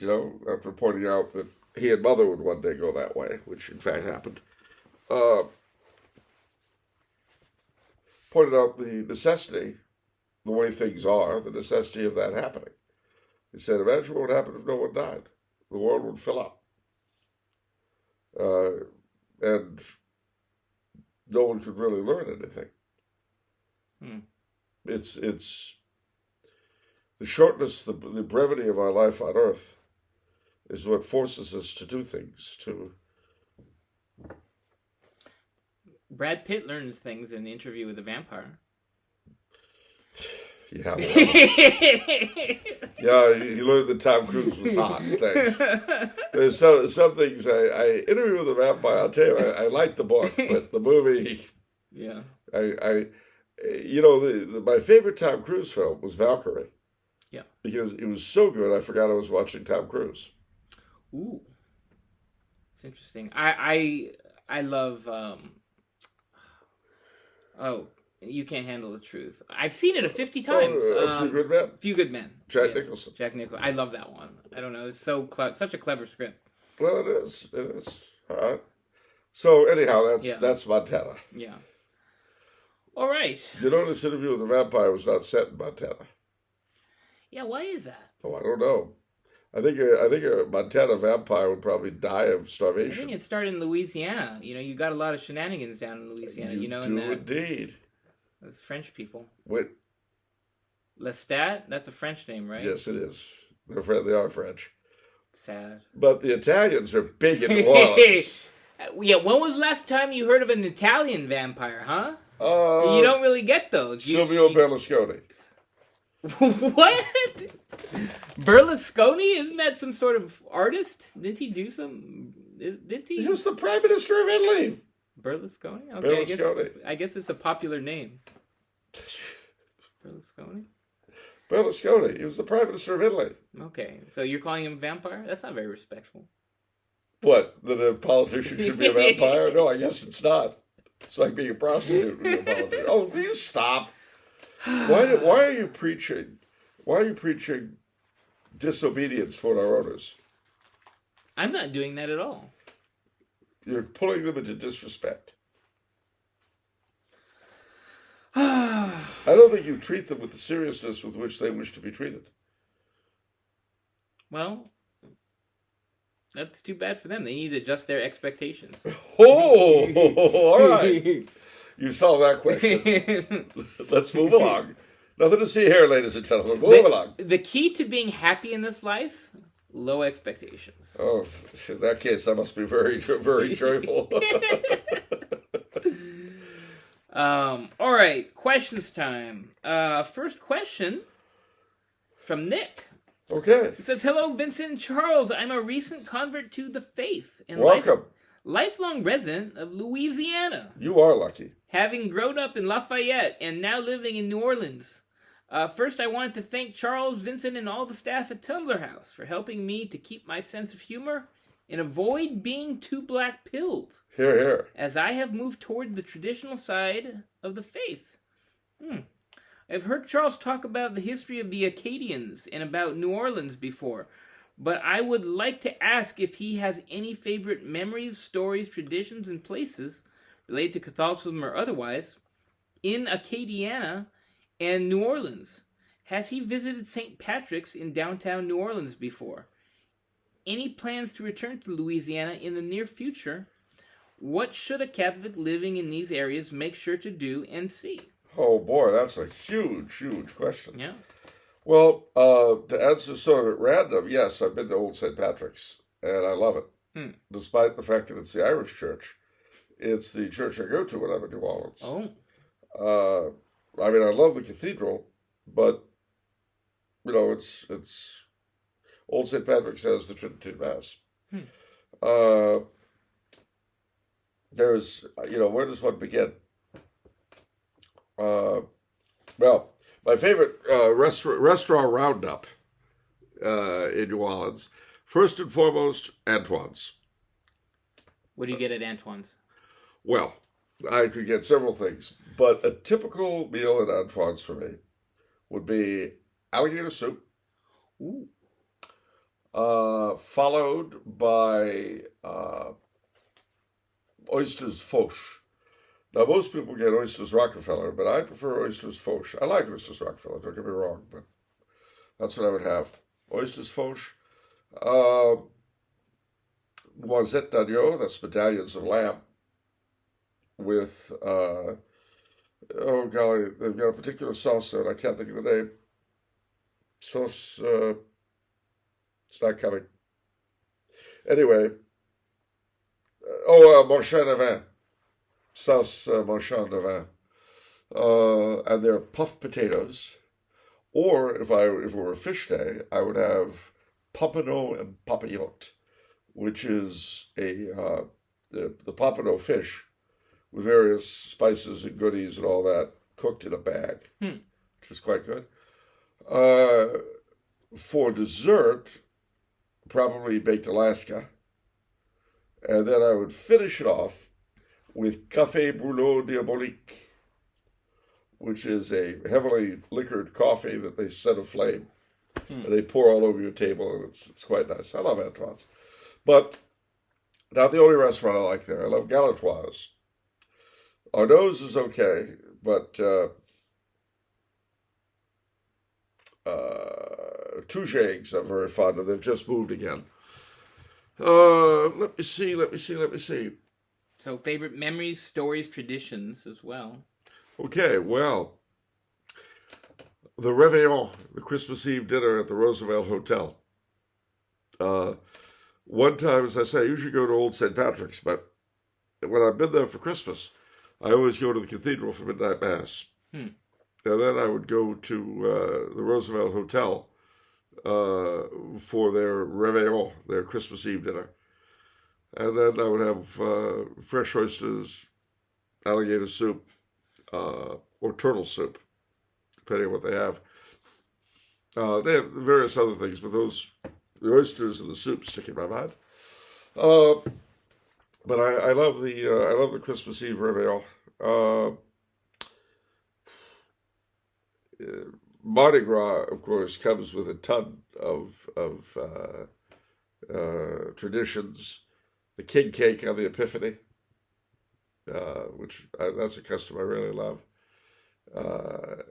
after pointing out that he and mother would one day go that way, which in fact happened, pointed out the necessity, the way things are, the necessity of that happening. He said, imagine what would happen if no one died. The world would fill up. And no one could really learn anything. It's the shortness, the brevity of our life on Earth is what forces us to do things. Brad Pitt learns things in the Interview with the Vampire. Yeah, well, yeah, he learned that Tom Cruise was hot. Thanks. There's some things I Interview with the Vampire. I'll tell you, I like the book, but the movie. Yeah. My favorite Tom Cruise film was Valkyrie. Yeah. Because it was so good, I forgot I was watching Tom Cruise. Ooh, it's interesting. I love. You Can't Handle the Truth. I've seen it 50 times. A Few Good Men. Few Good Men. Jack Nicholson. Jack Nicholson. I love that one. I don't know. It's such a clever script. Well, it is. It is. So anyhow, that's Montana. Yeah. All right. This Interview with the Vampire was not set in Montana. Yeah, why is that? Oh, I don't know. I think a Montana vampire would probably die of starvation. I think it started in Louisiana. You got a lot of shenanigans down in Louisiana. You do indeed. Those French people. Wait. Lestat? That's a French name, right? Yes, it is. They are French. Sad. But the Italians are big in New Orleans. Yeah, when was the last time you heard of an Italian vampire, huh? You don't really get those. Silvio Berlusconi. What? Berlusconi? Isn't that some sort of artist? Didn't he do some... Didn't he? He was the Prime Minister of Italy. Berlusconi? Okay, Berlusconi. I guess it's a popular name. Berlusconi? Berlusconi. He was the Prime Minister of Italy. Okay, so you're calling him a vampire? That's not very respectful. What? That a politician should be a vampire? No, I guess it's not. It's like being a prostitute and being a politician. Oh, will you stop? Why are you preaching? Why are you preaching disobedience toward our owners? I'm not doing that at all. You're pulling them into disrespect. I don't think you treat them with the seriousness with which they wish to be treated. Well, that's too bad for them. They need to adjust their expectations. Oh, all right. You solved that question. Let's move along. Nothing to see here, ladies and gentlemen. Move along. The key to being happy in this life, low expectations. Oh, in that case, I must be very, very joyful. All right, questions time. First question from Nick. Okay. It says, "Hello, Vincent and Charles. I'm a recent convert to the faith and Welcome. lifelong resident of Louisiana. You are lucky. Having grown up in Lafayette and now living in New Orleans. First, I wanted to thank Charles, Vincent, and all the staff at Tumbler House for helping me to keep my sense of humor and avoid being too black-pilled. Hear, hear. As I have moved toward the traditional side of the faith. I've heard Charles talk about the history of the Acadians and about New Orleans before, but I would like to ask if he has any favorite memories, stories, traditions, and places related to Catholicism or otherwise in Acadiana and New Orleans. Has he visited St. Patrick's in downtown New Orleans before? Any plans to return to Louisiana in the near future? What should a Catholic living in these areas make sure to do and see?" Oh, boy, that's a huge, huge question. Yeah. Well, to answer sort of at random, yes, I've been to Old St. Patrick's, and I love it. Despite the fact that it's the Irish church, it's the church I go to when I'm in New Orleans. Oh. I mean, I love the cathedral, but, you know, it's Old St. Patrick's has the Trinity Mass. There's, you know, where does one begin? Well, my favorite restaurant roundup in New Orleans, first and foremost, Antoine's. What do you get at Antoine's? Well, I could get several things, but a typical meal at Antoine's for me would be alligator soup, followed by oysters fauche. Now, most people get oysters Rockefeller, but I prefer oysters fauche. I like oysters Rockefeller, don't get me wrong, but that's what I would have. Oysters fauche. Noisette d'agneau, that's medallions of lamb, with, oh golly, they've got a particular sauce there, and I can't think of the name. Sauce, it's not coming. Anyway, mon chien de vin. Sauce mon chien de vin. And they're puffed potatoes. Or if it were a fish day, I would have pompano and papillote, which is the pompano fish with various spices and goodies and all that cooked in a bag, which is quite good. For dessert, probably baked Alaska. And then I would finish it off with Café Brûlot Diabolique, which is a heavily liquored coffee that they set aflame. And they pour all over your table, and it's quite nice. I love Antoine's. But not the only restaurant I like there. I love Galatoire's. Arnaud's is okay, but Toujague's I'm very fond of. They've just moved again. Let me see. So favorite memories, stories, traditions as well. Okay, well, the Réveillon, the Christmas Eve dinner at the Roosevelt Hotel. One time, as I say, I usually go to Old St. Patrick's, but when I've been there for Christmas, I always go to the cathedral for midnight mass. And then I would go to the Roosevelt Hotel for their Réveillon, their Christmas Eve dinner. And then I would have fresh oysters, alligator soup, or turtle soup, depending on what they have. They have various other things, but the oysters and the soup stick in my mind. But I love the Christmas Eve Réveillon. Mardi Gras, of course, comes with a ton of traditions. The king cake on the Epiphany, which that's a custom I really love. I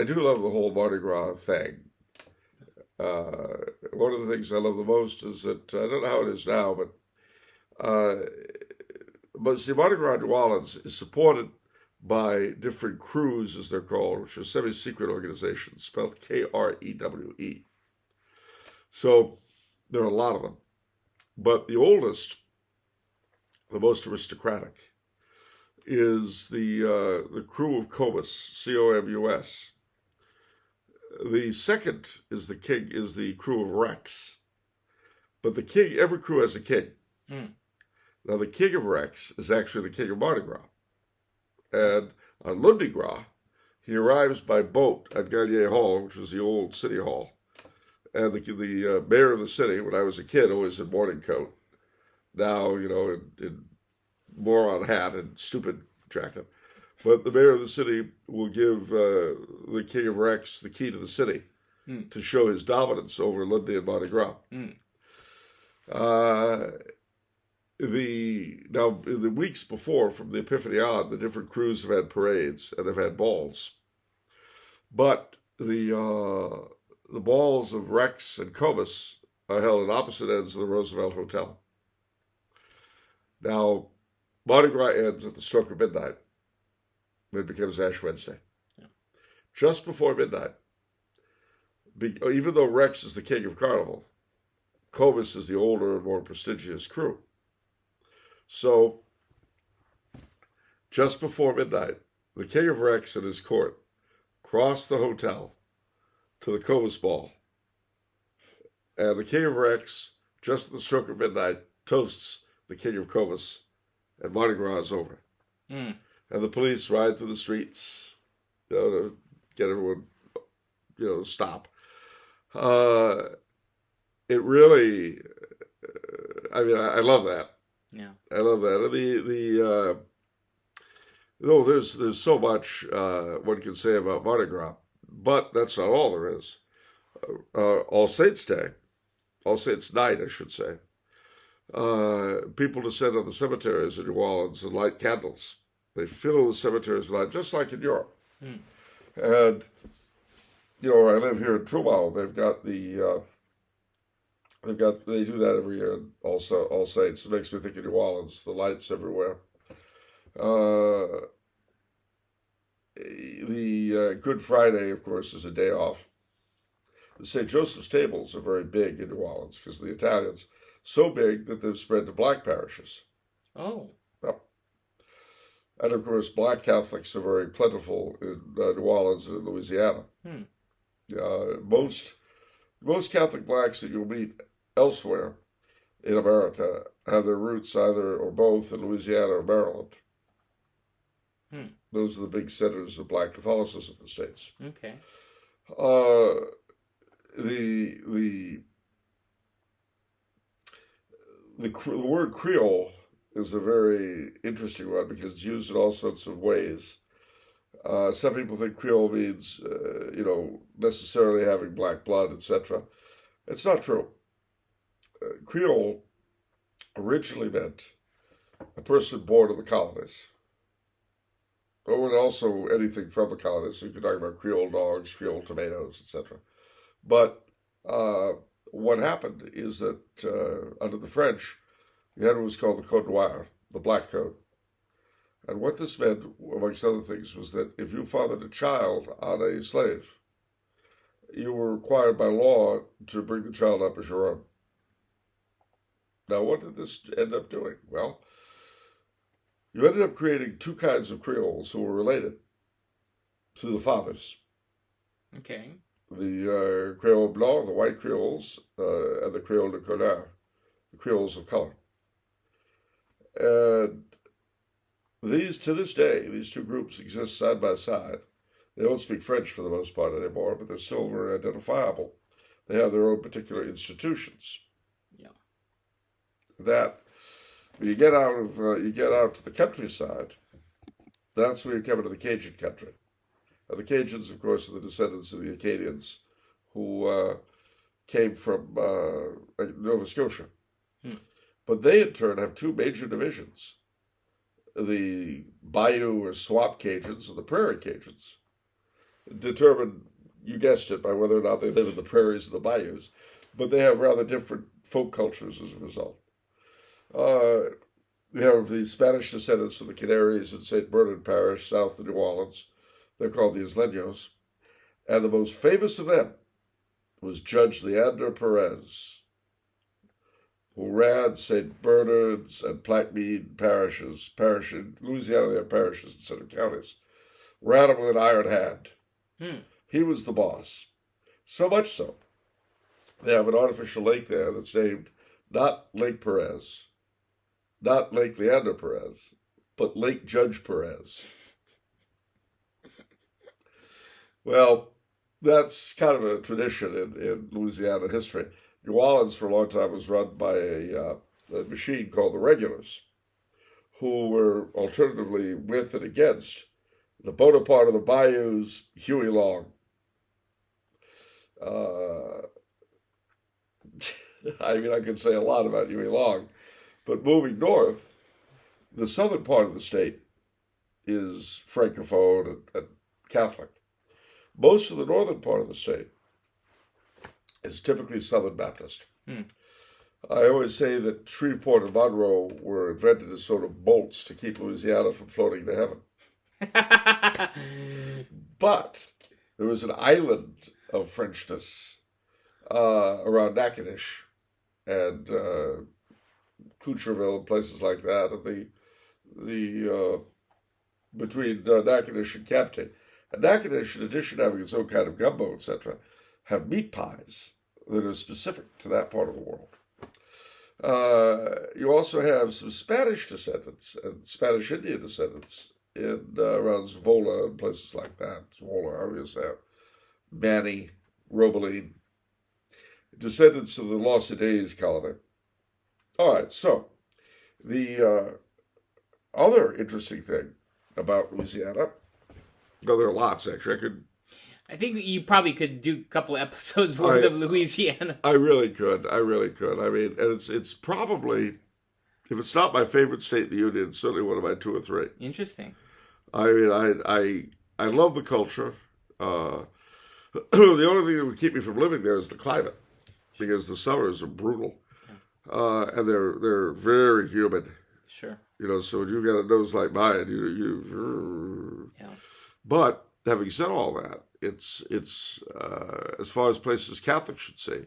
do love the whole Mardi Gras thing. One of the things I love the most is that, I don't know how it is now, but see, Mardi Gras New Orleans is supported by different Krewes, as they're called, which are semi-secret organizations, spelled Krewe. So there are a lot of them. But the oldest, the most aristocratic, is the Krewe of Comus, Comus. The second is the Krewe of Rex. But the king, every Krewe has a king. Mm. Now the king of Rex is actually the king of Mardi Gras. And on Lundi Gras, he arrives by boat at Gallier Hall, which was the old city hall. And the mayor of the city, when I was a kid, always in morning coat. Now, in moron hat and stupid jacket. But the mayor of the city will give the king of Rex the key to the city to show his dominance over Lundi and Mardi Gras. Mm. Now, in the weeks before, from the Epiphany on, the different Krewes have had parades and they've had balls. But the balls of Rex and Comus are held at opposite ends of the Roosevelt Hotel. Now, Mardi Gras ends at the stroke of midnight. It becomes Ash Wednesday. Yeah. Just before midnight, even though Rex is the king of Carnival, Comus is the older and more prestigious Krewe. So, just before midnight, the king of Rex and his court cross the hotel to the Comus ball. And the king of Rex, just at the stroke of midnight, toasts the king of Comus, and Mardi Gras is over. Mm. And the police ride through the streets, to get everyone, to stop. It really, I love that. Yeah, I love that. And there's so much one can say about Mardi Gras, but that's not all there is. All Saints Night, I should say. People descend on the cemeteries in New Orleans and light candles. They fill the cemeteries with light, just like in Europe. Mm. And, I live here in Trumau. They do that every year. Also, All Saints. It makes me think of New Orleans. The lights everywhere. The Good Friday, of course, is a day off. The St. Joseph's tables are very big in New Orleans because the Italians, so big that they've spread to black parishes. Oh. Yep. And of course, black Catholics are very plentiful in New Orleans and Louisiana. Hmm. Most Catholic blacks that you'll meet elsewhere in America have their roots either or both in Louisiana or Maryland. Hmm. Those are the big centers of black Catholicism in the States. Okay. The word Creole is a very interesting one because it's used in all sorts of ways. Some people think Creole means, necessarily having black blood, etc. It's not true. Creole originally meant a person born in the colonies. And also anything from the colonies. So you can talk about Creole dogs, Creole tomatoes, etc. But what happened is that under the French, you had what was called the Code Noir, the Black Code. And what this meant, amongst other things, was that if you fathered a child on a slave, you were required by law to bring the child up as your own. Now, what did this end up doing? Well, you ended up creating two kinds of Creoles who were related to the fathers. Okay. The Creole Blanc, the white Creoles, and the Creole de Couleur, the Creoles of color. And to this day, these two groups exist side by side. They don't speak French for the most part anymore, but they're still very identifiable. They have their own particular institutions. Yeah. That you get out to the countryside. That's where you come into the Cajun country. And the Cajuns, of course, are the descendants of the Acadians who came from Nova Scotia. Hmm. But they, in turn, have two major divisions. the bayou or swamp Cajuns and the prairie Cajuns, determined, you guessed it, by whether or not they live in the prairies or the bayous, but they have rather different folk cultures as a result. We have the Spanish descendants of the Canaries in St. Bernard Parish, south of New Orleans. They're called the Isleños. And the most famous of them was Judge Leander Perez, who ran St. Bernard's and Plaquemine parishes. Parish in Louisiana, they have parishes instead of counties. Ran them with an iron hand. He was the boss. So much so, they have an artificial lake there that's named not Lake Perez, not Lake Leander Perez, but Lake Judge Perez. Well, that's kind of a tradition in Louisiana history. New Orleans, for a long time, was run by a machine called the Regulars, who were alternatively with and against the Bonaparte of the Bayous, Huey Long. I mean, I could say a lot about Huey Long, but moving north, the southern part of the state is Francophone and Catholic. Most of the northern part of the state is typically Southern Baptist. I always say that Shreveport and Monroe were invented as sort of bolts to keep Louisiana from floating to heaven. But there was an island of Frenchness around Natchitoches and Coucherville and places like that, and the between Natchitoches and Campton. And Natchitoches, in addition to having its own kind of gumbo, etc., have meat pies that are specific to that part of the world. You also have some Spanish descendants and Spanish Indian descendants in around Zwolle and places like that. Zwolle, however you say it. Manny, Robeline, descendants of the Lausadaise colony. All right, so the other interesting thing about Louisiana, well, there are lots, actually. I think you probably could do a couple episodes worth of Louisiana. I really could. I mean, and it's probably, if it's not my favorite state in the Union, it's certainly one of my 2 or 3. Interesting. I mean, I love the culture. The only thing that would keep me from living there is the climate, because the summers are brutal, and they're very humid. Sure. You know, so when you got a nose like mine, you. Yeah. But having said all that, it's as far as places Catholics should see,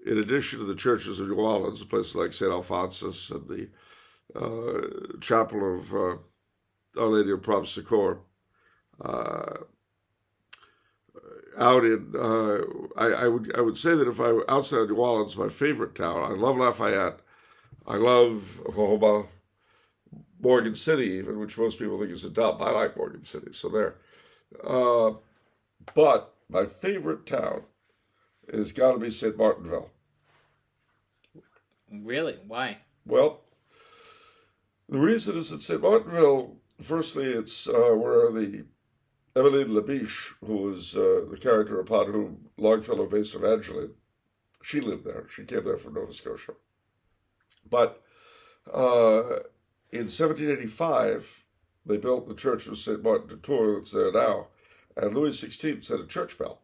in addition to the churches of New Orleans, places like St. Alphonsus and the chapel of Our Lady of Prompt Succor, out in I would say that if I were outside of New Orleans, my favorite town, I love Lafayette, I love Oklahoma, Morgan City, even, which most people think is a dump. I like Morgan City, so there. But my favorite town has got to be St. Martinville. Really? Why? Well, the reason is that St. Martinville, firstly, it's where the Emmeline Labiche, who was the character upon whom Longfellow based Evangeline, she lived there. She came there from Nova Scotia. But in 1785, they built the Church of St. Martin de Tours that's there now, and Louis XVI set a church bell,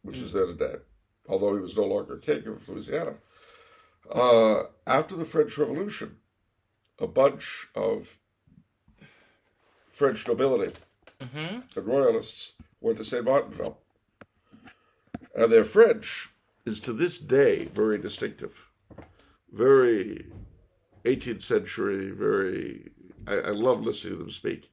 which is there today, although he was no longer king of Louisiana. After the French Revolution, a bunch of French nobility and royalists went to St. Martinville. And their French is to this day very distinctive, very 18th century, very, I love listening to them speak.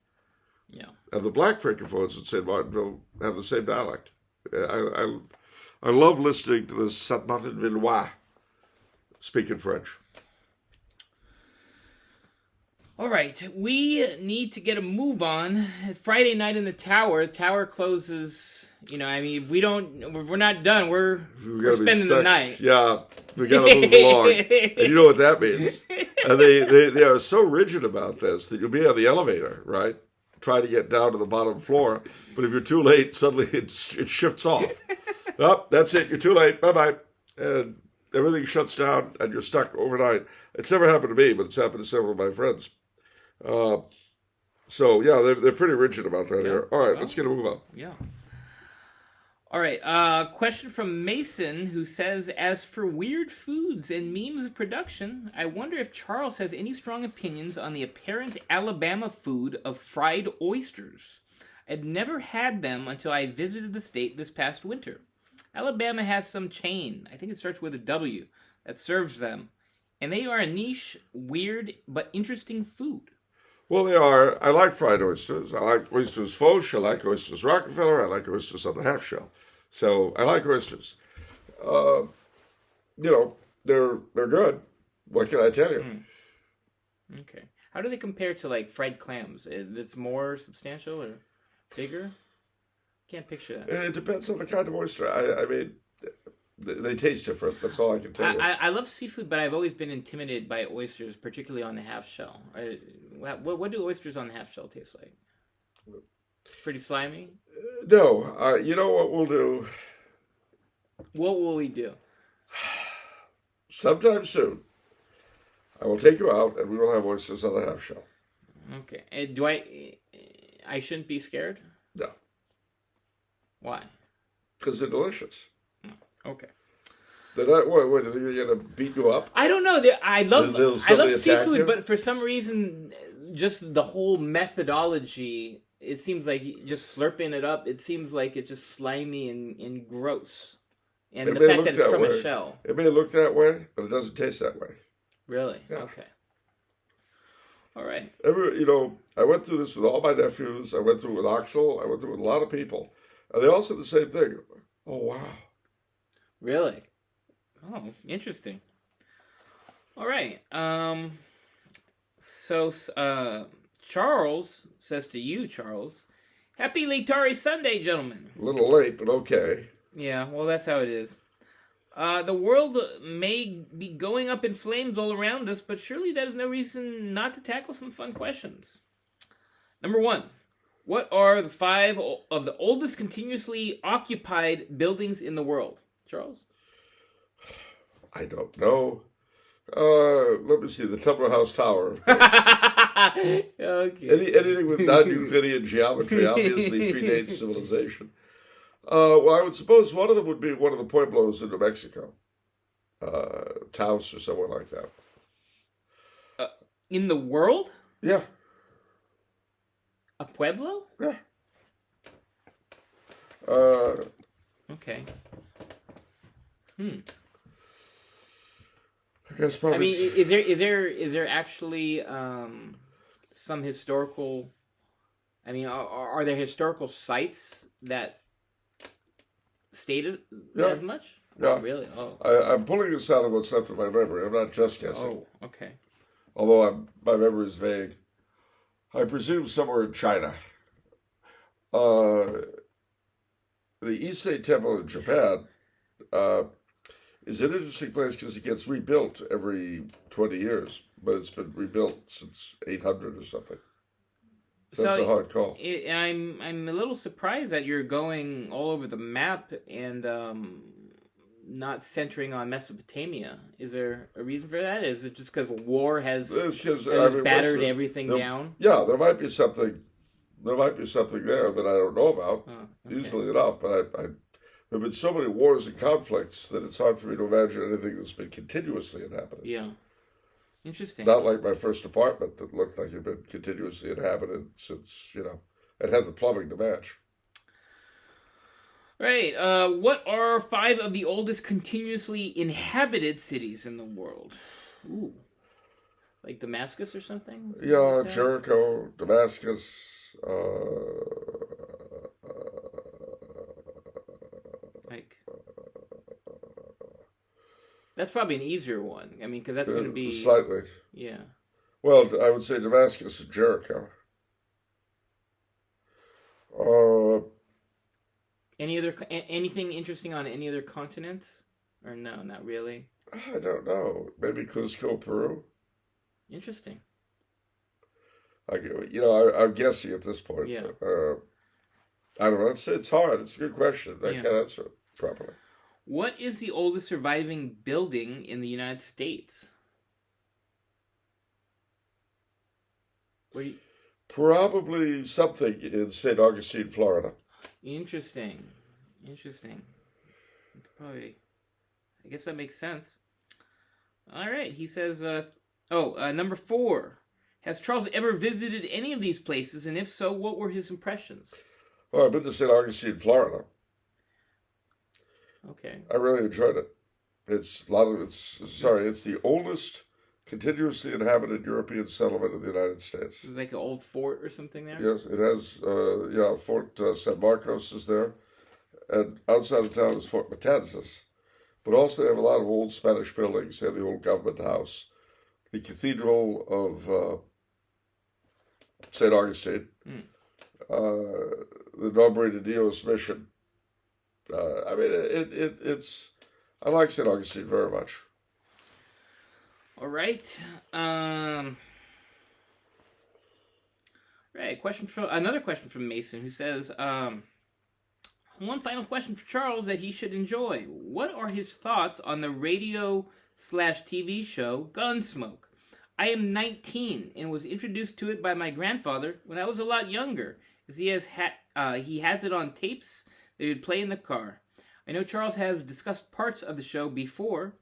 Yeah. And the black francophones in St. Martinville have the same dialect. I love listening to the Saint Martinvillois speaking French. All right, we need to get a move on. Friday night in the Tower. Tower closes. You know, I mean, we're not done. We're spending the night. Yeah, we got to move along. And you know what that means. And they are so rigid about this that you'll be on the elevator, right? Try to get down to the bottom floor. But if you're too late, suddenly it shifts off. Oh, that's it. You're too late. Bye-bye. And everything shuts down and you're stuck overnight. It's never happened to me, but it's happened to several of my friends. Uh, so yeah, they're pretty rigid about that here. All right, well, let's get a move on. Yeah. All right. Question from Mason, who says, "As for weird foods and memes of production, I wonder if Charles has any strong opinions on the apparent Alabama food of fried oysters. I'd never had them until I visited the state this past winter. Alabama has some chain, I think it starts with a W, that serves them, and they are a niche, weird, but interesting food." Well, they are. I like fried oysters. I like oysters Foch. I like oysters Rockefeller. I like oysters on the half shell. So I like oysters. You know, they're good. What can I tell you? Okay. How do they compare to like fried clams? It's more substantial or bigger? Can't picture that. It depends on the kind of oyster. I mean, they taste different. That's all I can tell you. I love seafood, but I've always been intimidated by oysters, particularly on the half shell. What do oysters on the half shell taste like? Pretty slimy? No. You know what we'll do? What will we do? Sometime soon, I will take you out and we will have oysters on the half shell. Okay. And I shouldn't be scared? No. Why? Because they're delicious. Okay. They're not, what, are they going to beat you up? I don't know. I love attack seafood, you? but for some reason, just the whole methodology, it seems like just slurping it up, it seems like it's just slimy and gross. And It the may fact look that it's that from way. a shell. It may look that way, but it doesn't taste that way. Really? Yeah. Okay. All right. I went through this with all my nephews. I went through it with Oxel. I went through it with a lot of people. And they all said the same thing. Oh, wow. Really? Oh, interesting. All right. So, Charles says to you, Charles, "Happy Latari Sunday, gentlemen." A little late, but okay. Yeah, well, that's how it is. The world may be going up in flames all around us, but surely that is no reason not to tackle some fun questions. Number 1. What are the 5 of the oldest continuously occupied buildings in the world? Charles? I don't know. Let me see. The Tupper House Tower. Okay. Anything with non-Euclidean geometry obviously predates civilization. Well, I would suppose one of them would be one of the pueblos in New Mexico. Taos or somewhere like that. In the world? Yeah. A pueblo? Yeah. Okay. I guess probably. I mean, is there actually some historical? I mean, are there historical sites that stated as much? Yeah. Oh, really? Oh. I'm pulling this out of what's left of my memory. I'm not just guessing. Oh, okay. Although my memory is vague. I presume somewhere in China. The Issei Temple in Japan is an interesting place because it gets rebuilt every 20 years, but it's been rebuilt since 800 or something. That's a hard call. I'm a little surprised that you're going all over the map and not centering on Mesopotamia. Is there a reason for that? Is it just because war has battered everything down? Yeah, there might be something. There might be something there that I don't know about easily enough. But there have been so many wars and conflicts that it's hard for me to imagine anything that's been continuously inhabited. Yeah. Interesting. Not like my first apartment that looked like it had been continuously inhabited since, it had the plumbing to match. Right. What are 5 of the oldest continuously inhabited cities in the world? Ooh. Like Damascus or something? Yeah, like Jericho, Damascus. That's probably an easier one. I mean, because that's going to be... Slightly. Yeah. Well, I would say Damascus and Jericho. Anything interesting on any other continents? Or no, not really? I don't know. Maybe Cuzco, Peru? Interesting. I'm guessing at this point. Yeah. I don't know. It's hard. It's a good question. I can't answer it properly. What is the oldest surviving building in the United States? Where do you... Probably something in St. Augustine, Florida. Interesting. Interesting. It's probably... I guess that makes sense. All right. He says, number 4. Has Charles ever visited any of these places? And if so, what were his impressions? Well, I've been to St. Augustine, Florida. Okay. I really enjoyed it. It's the oldest continuously inhabited European settlement in the United States. Is it like an old fort or something there? Yes, it has, Fort San Marcos is there. And outside of town is Fort Matanzas. But also they have a lot of old Spanish buildings. They have the old government house, the Cathedral of St. Augustine, the Nombre de Dios Mission. I like St. Augustine very much. All right. Right. Another question from Mason, who says, one final question for Charles that he should enjoy. What are his thoughts on the radio/TV show Gunsmoke? I am 19 and was introduced to it by my grandfather when I was a lot younger, as he has it on tapes that he would play in the car. I know Charles has discussed parts of the show before,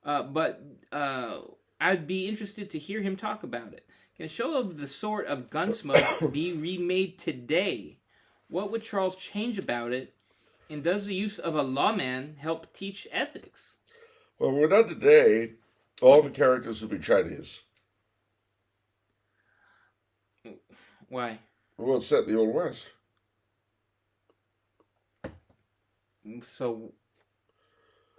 but I'd be interested to hear him talk about it. Can a show of the sort of Gunsmoke be remade today? What would Charles change about it? And does the use of a lawman help teach ethics? Well, we're not today. All the characters would be Chinese. Why? Well, it's set in the Old West. So,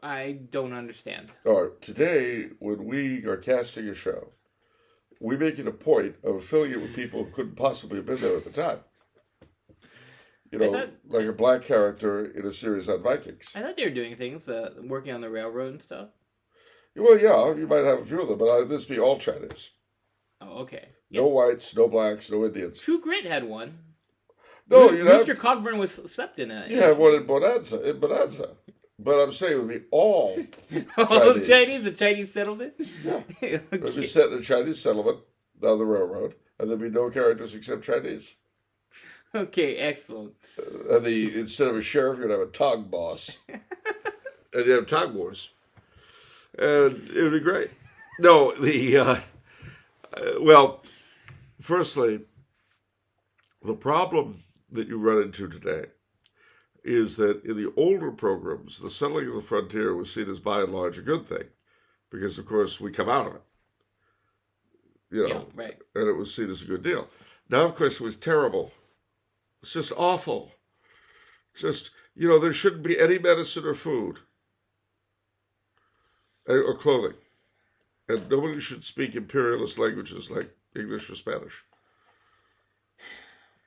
I don't understand. All right. Today, when we are casting a show, we make it a point of filling it with people who couldn't possibly have been there at the time. Like a black character in a series on Vikings. I thought they were doing things, working on the railroad and stuff. Well, yeah, you might have a few of them, but this be all Chinese. Oh, okay. Yeah. No whites, no blacks, no Indians. True Grit had one. No, Mr. Cogburn was slept in it. You have one in Bonanza. But I'm saying it would be all Chinese. The Chinese settlement? Yeah. Okay. It would be set in a Chinese settlement down the railroad, and there'd be no characters except Chinese. Okay, excellent. Instead of a sheriff, you'd have a tog boss. And you have tog wars. And it would be great. No, firstly, the problem that you run into today is that in the older programs, the settling of the frontier was seen as by and large a good thing. Because, of course, we come out of it. Yeah, right. And it was seen as a good deal. Now, of course, it was terrible. It's just awful. Just, there shouldn't be any medicine or food or clothing. And nobody should speak imperialist languages like English or Spanish.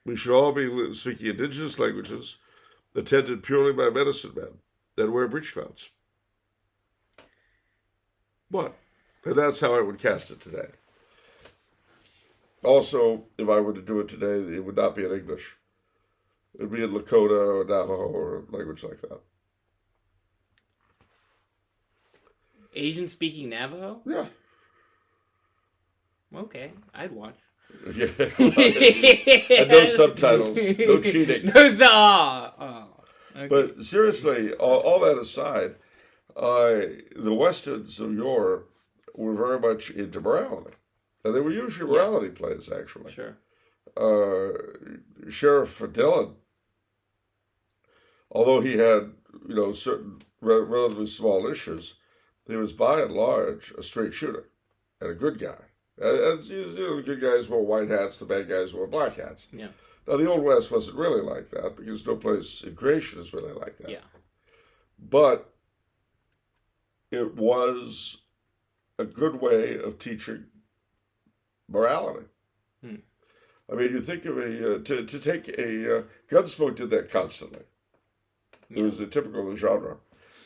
We should all be speaking indigenous languages attended purely by medicine men that wear breech belts. What? And that's how I would cast it today. Also, if I were to do it today, it would not be in English. It would be in Lakota or Navajo or a language like that. Asian-speaking Navajo? Yeah. Okay, I'd watch. Yeah. And no subtitles, no cheating. Okay. But seriously, all that aside, the Westerns of yore were very much into morality. And they were usually morality plays, actually. Sure. Sheriff Dillon, although he had, certain relatively small issues, he was by and large a straight shooter and a good guy. And the good guys wore white hats, the bad guys wore black hats. Yeah. Now, the Old West wasn't really like that because no place in creation is really like that. Yeah. But it was a good way of teaching morality. I mean, you think of Gunsmoke did that constantly. It was a typical genre.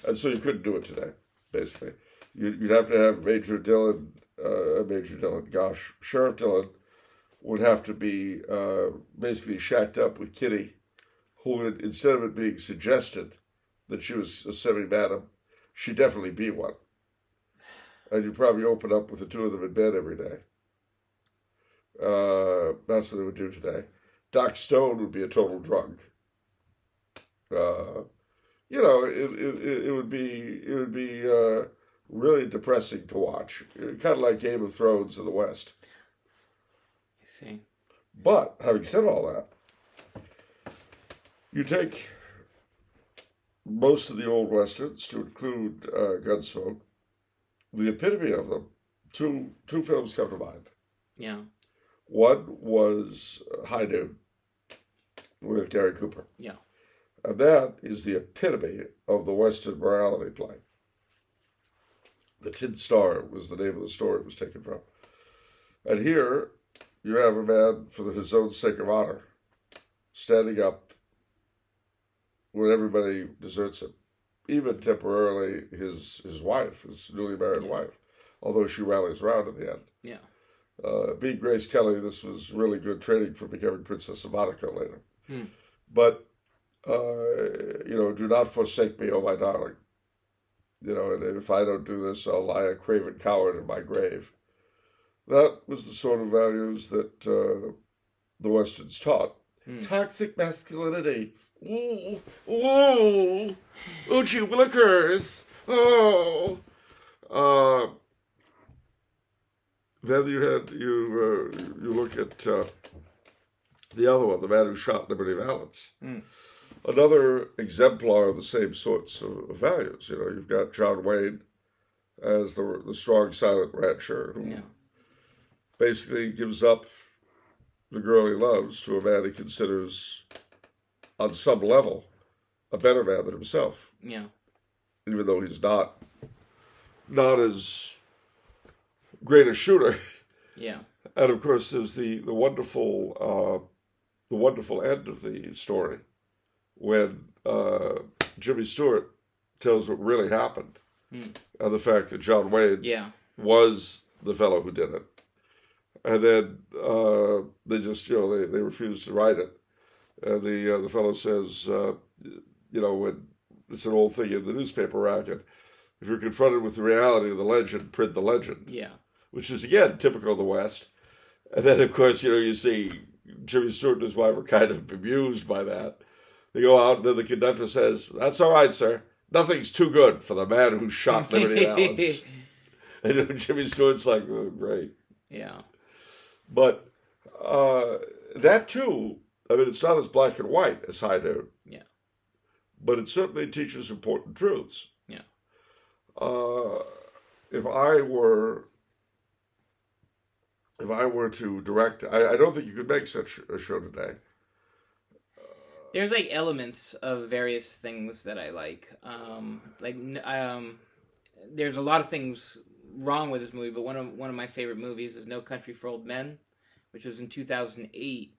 And so you couldn't do it today, basically. You'd have to have Sheriff Dillon would have to be basically shacked up with Kitty, who would, instead of it being suggested that she was a semi-madam, she'd definitely be one. And you'd probably open up with the two of them in bed every day. That's what they would do today. Doc Stone would be a total drunk. It would be really depressing to watch. Kind of like Game of Thrones in the West. I see. But having said all that, you take most of the old westerns, to include Gunsmoke, the epitome of them. Two films come to mind. Yeah. One was High Noon with Gary Cooper. Yeah. And that is the epitome of the Western morality play. The Tin Star was the name of the story it was taken from. And here, you have a man, for his own sake of honor, standing up when everybody deserts him. Even temporarily his wife, his newly married wife, although she rallies around in the end. Yeah. Being Grace Kelly, this was really good training for becoming Princess of Monaco later. Hmm. But, do not forsake me, oh my darling. And if I don't do this, I'll lie a craven coward in my grave. That was the sort of values that the Westerns taught. Toxic masculinity. Oh, gee willikers. Oh. Then you look at the other one, the man who shot Liberty Valance. Another exemplar of the same sorts of values. You've got John Wayne as the strong, silent rancher who basically gives up the girl he loves to a man he considers, on some level, a better man than himself. Yeah. Even though he's not as great a shooter. Yeah. And of course, there's the wonderful end of the story when Jimmy Stewart tells what really happened, and the fact that John Wayne was the fellow who did it. And then they just, they refuse to write it. And the fellow says, when it's an old thing in the newspaper racket, if you're confronted with the reality of the legend, print the legend. Yeah. Which is, again, typical of the West. And then, of course, you see Jimmy Stewart and his wife are kind of bemused by that. They go out, and then the conductor says, "That's all right, sir. Nothing's too good for the man who shot Liberty Valance." And Jimmy Stewart's like, "Oh, great." Yeah. But that, too, it's not as black and white as High Noon. Yeah. But it certainly teaches important truths. Yeah. If I were to direct, I don't think you could make such a show today. There's elements of various things that I like. There's a lot of things wrong with this movie, but one of my favorite movies is No Country for Old Men, which was in 2008,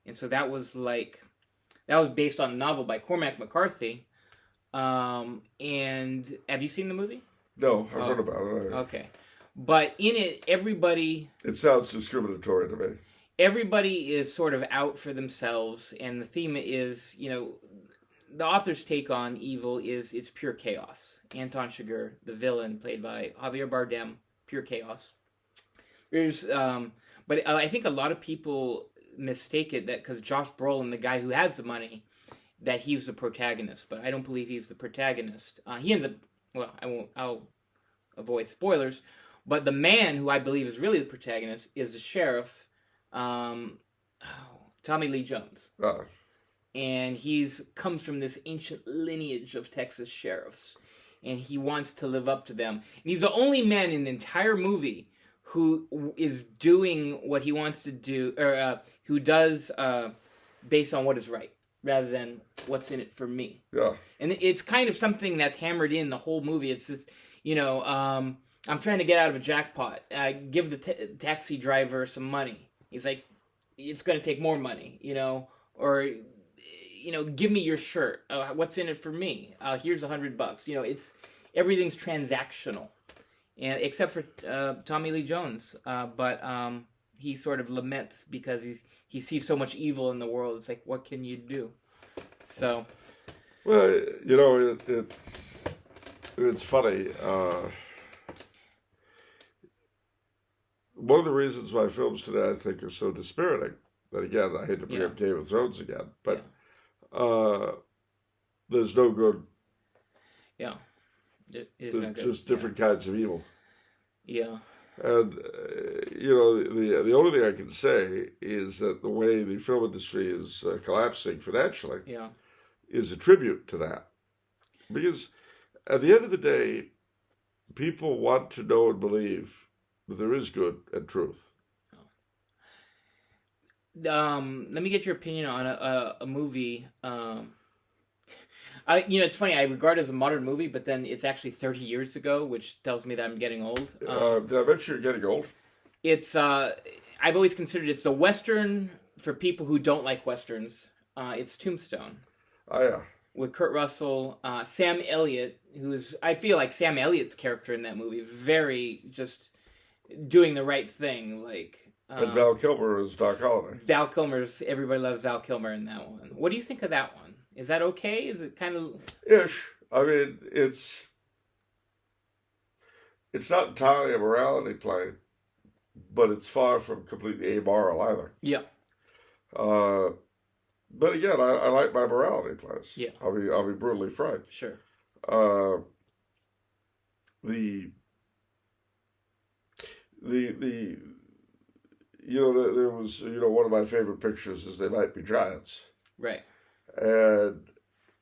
and so that was based on a novel by Cormac McCarthy. And have you seen the movie? No, I've heard about it. Okay, but in it, everybody. It sounds discriminatory to me. Everybody is sort of out for themselves, and the theme is, the author's take on evil is it's pure chaos. Anton Chigurh, the villain, played by Javier Bardem, pure chaos. But I think a lot of people mistake it that because Josh Brolin, the guy who has the money, that he's the protagonist. But I don't believe he's the protagonist. He ends up, I'll avoid spoilers, but the man who I believe is really the protagonist is the sheriff, Tommy Lee Jones. And he's comes from this ancient lineage of Texas sheriffs, and he wants to live up to them. And he's the only man in the entire movie who is doing what he wants to do, or who does based on what is right, rather than what's in it for me. Yeah. And it's kind of something that's hammered in the whole movie. It's this, I'm trying to get out of a jackpot. Give the taxi driver some money. He's like, it's going to take more money, or, give me your shirt. What's in it for me? Here's $100. Everything's transactional, and except for Tommy Lee Jones. But he sort of laments because he sees so much evil in the world. It's like, what can you do? So, well, it's funny. one of the reasons why films today, I think, are so dispiriting, that again, I hate to bring up Game of Thrones again, but there's no good. Yeah. There's just different kinds of evil. Yeah. And, the only thing I can say is that the way the film industry is collapsing financially is a tribute to that. Because at the end of the day, people want to know and believe that there is good and truth. Let me get your opinion on a movie. It's funny. I regard it as a modern movie, but then it's actually 30 years ago, which tells me that I'm getting old. Did I mention you're getting old? It's I've always considered it's a Western for people who don't like Westerns. It's Tombstone. Oh, yeah. With Kurt Russell, Sam Elliott, I feel like Sam Elliott's character in that movie, very just doing the right thing. And Val Kilmer is Doc Holliday. Everybody loves Val Kilmer in that one. What do you think of that one? Is that okay? Is it kind of... Ish. I mean, it's not entirely a morality play, but it's far from completely amoral either. Yeah. But again, I like my morality plays. Yeah. I'll be brutally frank. Sure. There was, one of my favorite pictures is They Might Be Giants. Right. And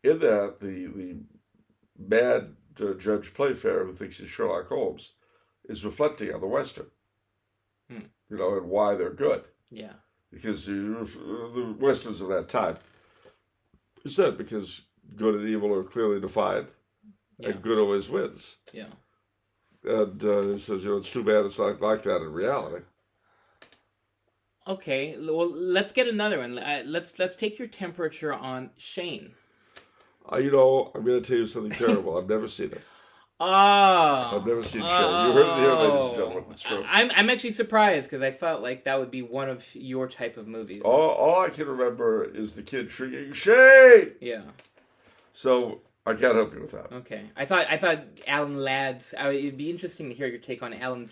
in that, the mad Judge Playfair, who thinks he's Sherlock Holmes, is reflecting on the Western, and why they're good. Yeah. Because the Westerns of that time, he said, because good and evil are clearly defined, and good always wins. Yeah. And he says, it's too bad it's not like that in reality. Okay, well, let's get another one. Let's take your temperature on Shane. I'm going to tell you something terrible. I've never seen it. I've never seen Shane. You heard it here, ladies and gentlemen. It's true. I'm actually surprised because I felt like that would be one of your type of movies. All I can remember is the kid shrieking, Shane! Yeah. So I can't help you with that. Okay. I thought Alan Ladd's... it'd be interesting to hear your take on Alan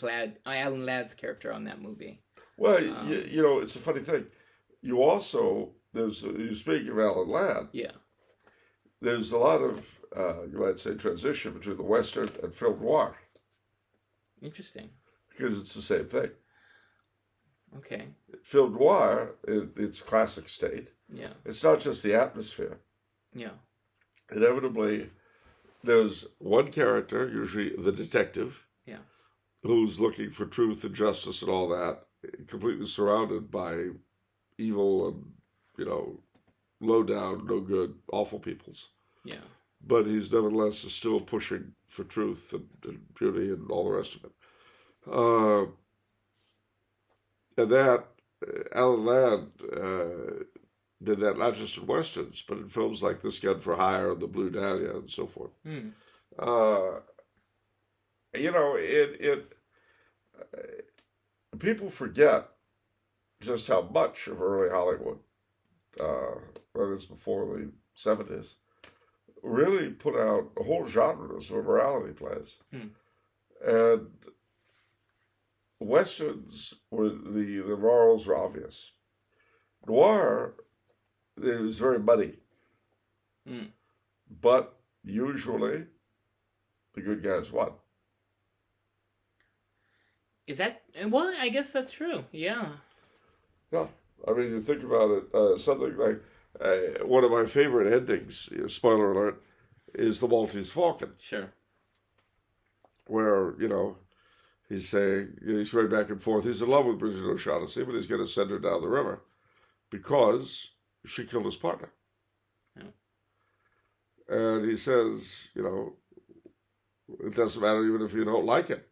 Ladd's character on that movie. Well, it's a funny thing. You also, you speak of Alan Ladd. Yeah. There's a lot of, you might say, transition between the Western and film noir. Interesting. Because it's the same thing. Okay. Film noir, its classic state. Yeah. It's not just the atmosphere. Yeah. Inevitably, there's one character, usually the detective. Yeah. Who's looking for truth and justice and all that, completely surrounded by evil and, low down, no good, awful peoples. Yeah. But he's nevertheless still pushing for truth and beauty and all the rest of it. And that, Alan Ladd did that not just in Westerns, but in films like This Gun for Hire and The Blue Dahlia and so forth. People forget just how much of early Hollywood, that is before the 70s, really put out a whole genres of morality plays. And Westerns were the morals were obvious. Noir, it was very muddy. But usually, the good guys won. Is that... Well, I guess that's true. Yeah. Yeah. I mean, you think about it, something like one of my favorite endings, spoiler alert, is The Maltese Falcon. Sure. Where, he's saying, he's going back and forth. He's in love with Bridget O'Shaughnessy, but he's going to send her down the river because she killed his partner. Yeah. And he says, it doesn't matter even if you don't like it.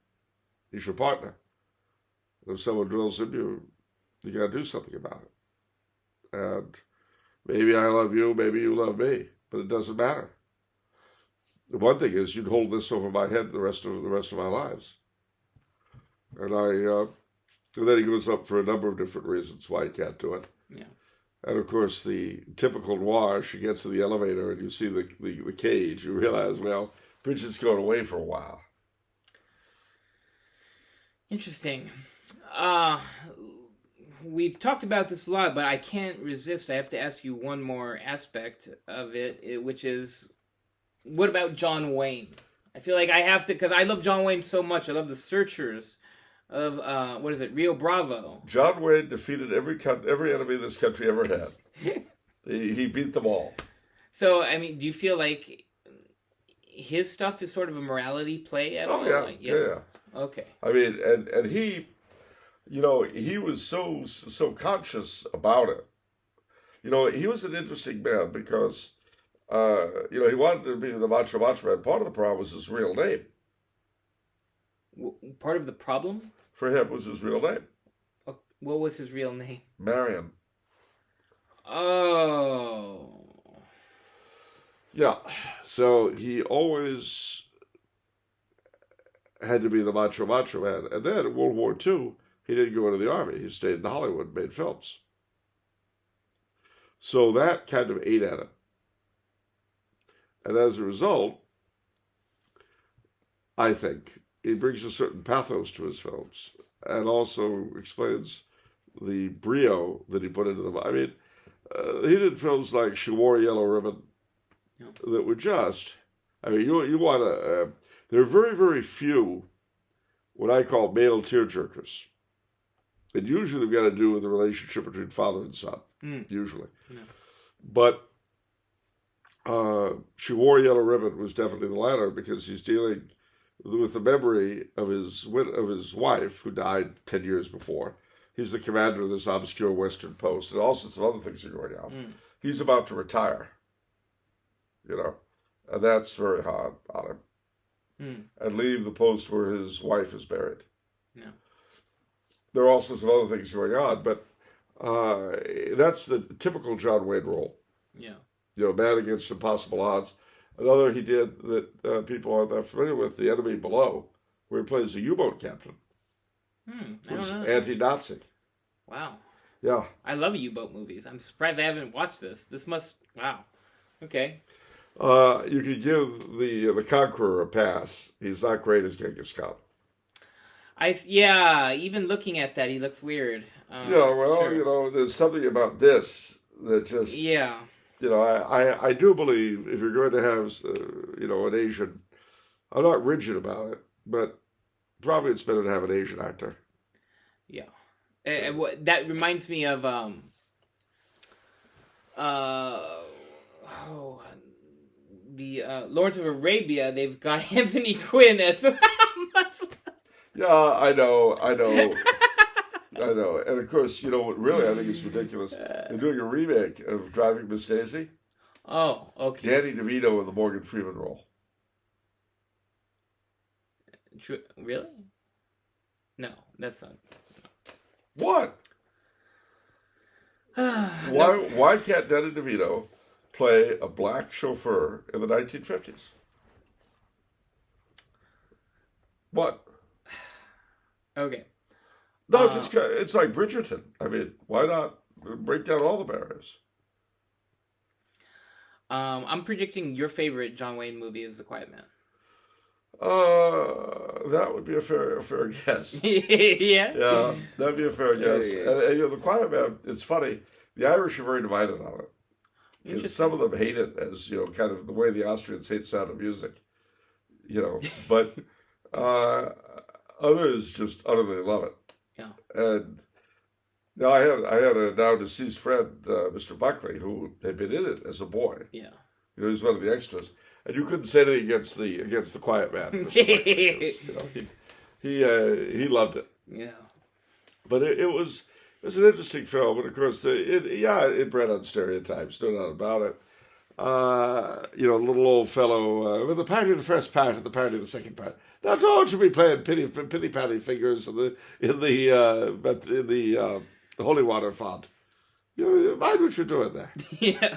He's your partner. If someone drills him, you got to do something about it. And maybe I love you, maybe you love me, but it doesn't matter. The one thing is, you'd hold this over my head the rest of my lives. And and then he goes up for a number of different reasons why he can't do it. Yeah. And of course, the typical noir, she gets to the elevator and you see the cage, you realize, well, Bridget's going away for a while. Interesting. Uh, we've talked about this a lot, but I can't resist. I have to ask you one more aspect of it, which is, what about John Wayne? I feel like I have to, because I love John Wayne so much. I love the Searchers of, what is it, Rio Bravo. John Wayne defeated every enemy this country ever had. He beat them all. So, I mean, do you feel like his stuff is sort of a morality play at all? Yeah, Like, yeah. Okay. I mean, and he, he was so conscious about it. He was an interesting man because, he wanted to be the Macho Man. Part of the problem was his real name. Part of the problem? For him was his real name. What was his real name? Marion. Oh. Yeah. So he always had to be the Macho Man. And then in World War II, he didn't go into the army. He stayed in Hollywood and made films. So that kind of ate at him. And as a result, I think, it brings a certain pathos to his films and also explains the brio that he put into them. I mean, he did films like She Wore a Yellow Ribbon that were just, I mean, you want to, there are very, very few what I call male tearjerkers. And usually they've got to do with the relationship between father and son, usually. Yeah. But She Wore a Yellow Ribbon was definitely the latter because he's dealing with the memory of his wife who died 10 years before. He's the commander of this obscure Western post, and all sorts of other things are going on. He's about to retire, and that's very hard on him. And leave the post where his wife is buried. Yeah. There are all sorts of other things going on, but that's the typical John Wayne role. Yeah. Man against impossible odds. Another he did that people aren't that familiar with, The Enemy Below, where he plays a U-boat captain. I don't know. Anti-Nazi. Wow. Yeah. I love U-boat movies. I'm surprised I haven't watched this. Wow. Okay. You could give the Conqueror a pass. He's not great as Genghis Khan. Even looking at that, he looks weird. Sure. There's something about this that just... Yeah. I do believe if you're going to have, an Asian, I'm not rigid about it, but probably it's better to have an Asian actor. Yeah. That reminds me of, the Lawrence of Arabia. They've got Anthony Quinn as... Yeah, I know. And of course, what really I think is ridiculous, they're doing a remake of Driving Miss Daisy. Oh, okay. Danny DeVito in the Morgan Freeman role. Really? No, that's not. What? Why can't Danny DeVito play a black chauffeur in the 1950s? What? Okay. No, it's like Bridgerton. I mean, why not break down all the barriers? I'm predicting your favorite John Wayne movie is The Quiet Man. That would be a fair guess. Yeah? Yeah, that'd be a fair guess. Yeah. And The Quiet Man, it's funny. The Irish are very divided on it. Some of them hate it as, kind of the way the Austrians hate Sound of Music. But others just utterly love it. Yeah. And now I had a now deceased friend, Mr. Buckley, who had been in it as a boy. Yeah. He was one of the extras, and you couldn't say anything against the Quiet Man. Mr. Buckley, he loved it. Yeah. But it was an interesting film, and of course it bred on stereotypes, no doubt about it. Little old fellow with the party of the first part and the party of the second part. Now don't you be playing pity patty fingers in the holy water font. You mind what you're doing there. Yeah.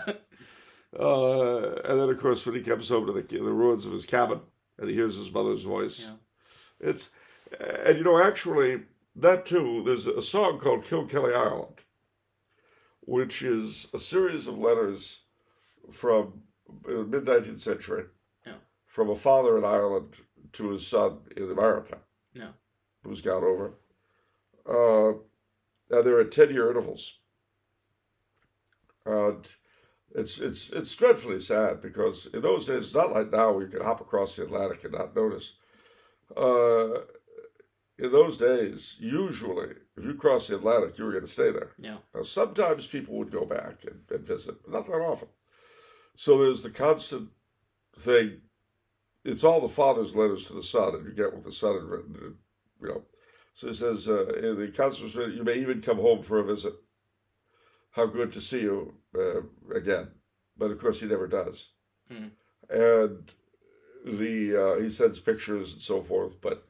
And then of course when he comes home to the ruins of his cabin and he hears his mother's voice, it's actually that too. There's a song called "Kill Kelly Ireland," which is a series of letters from the mid-19th century, from a father in Ireland to his son in America, who's gone over. and they're at 10-year intervals. And it's dreadfully sad because in those days, it's not like now where you can hop across the Atlantic and not notice. In those days, usually, if you crossed the Atlantic, you were going to stay there. Yeah. Now, sometimes people would go back and visit, but not that often. So there's the constant thing. It's all the father's letters to the son, and you get what the son had written. So it says, in the constant, you may even come home for a visit. How good to see you again. But of course, he never does. Mm. And he sends pictures and so forth, but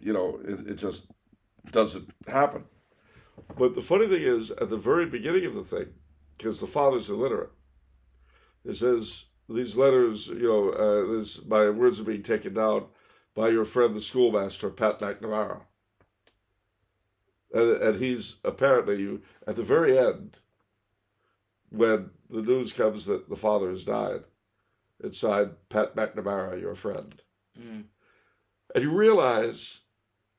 it just doesn't happen. But the funny thing is, at the very beginning of the thing, because the father's illiterate, it says these letters, my words are being taken down by your friend the schoolmaster, Pat McNamara. And he's apparently, at the very end, when the news comes that the father has died, it's signed Pat McNamara, your friend. Mm. And you realize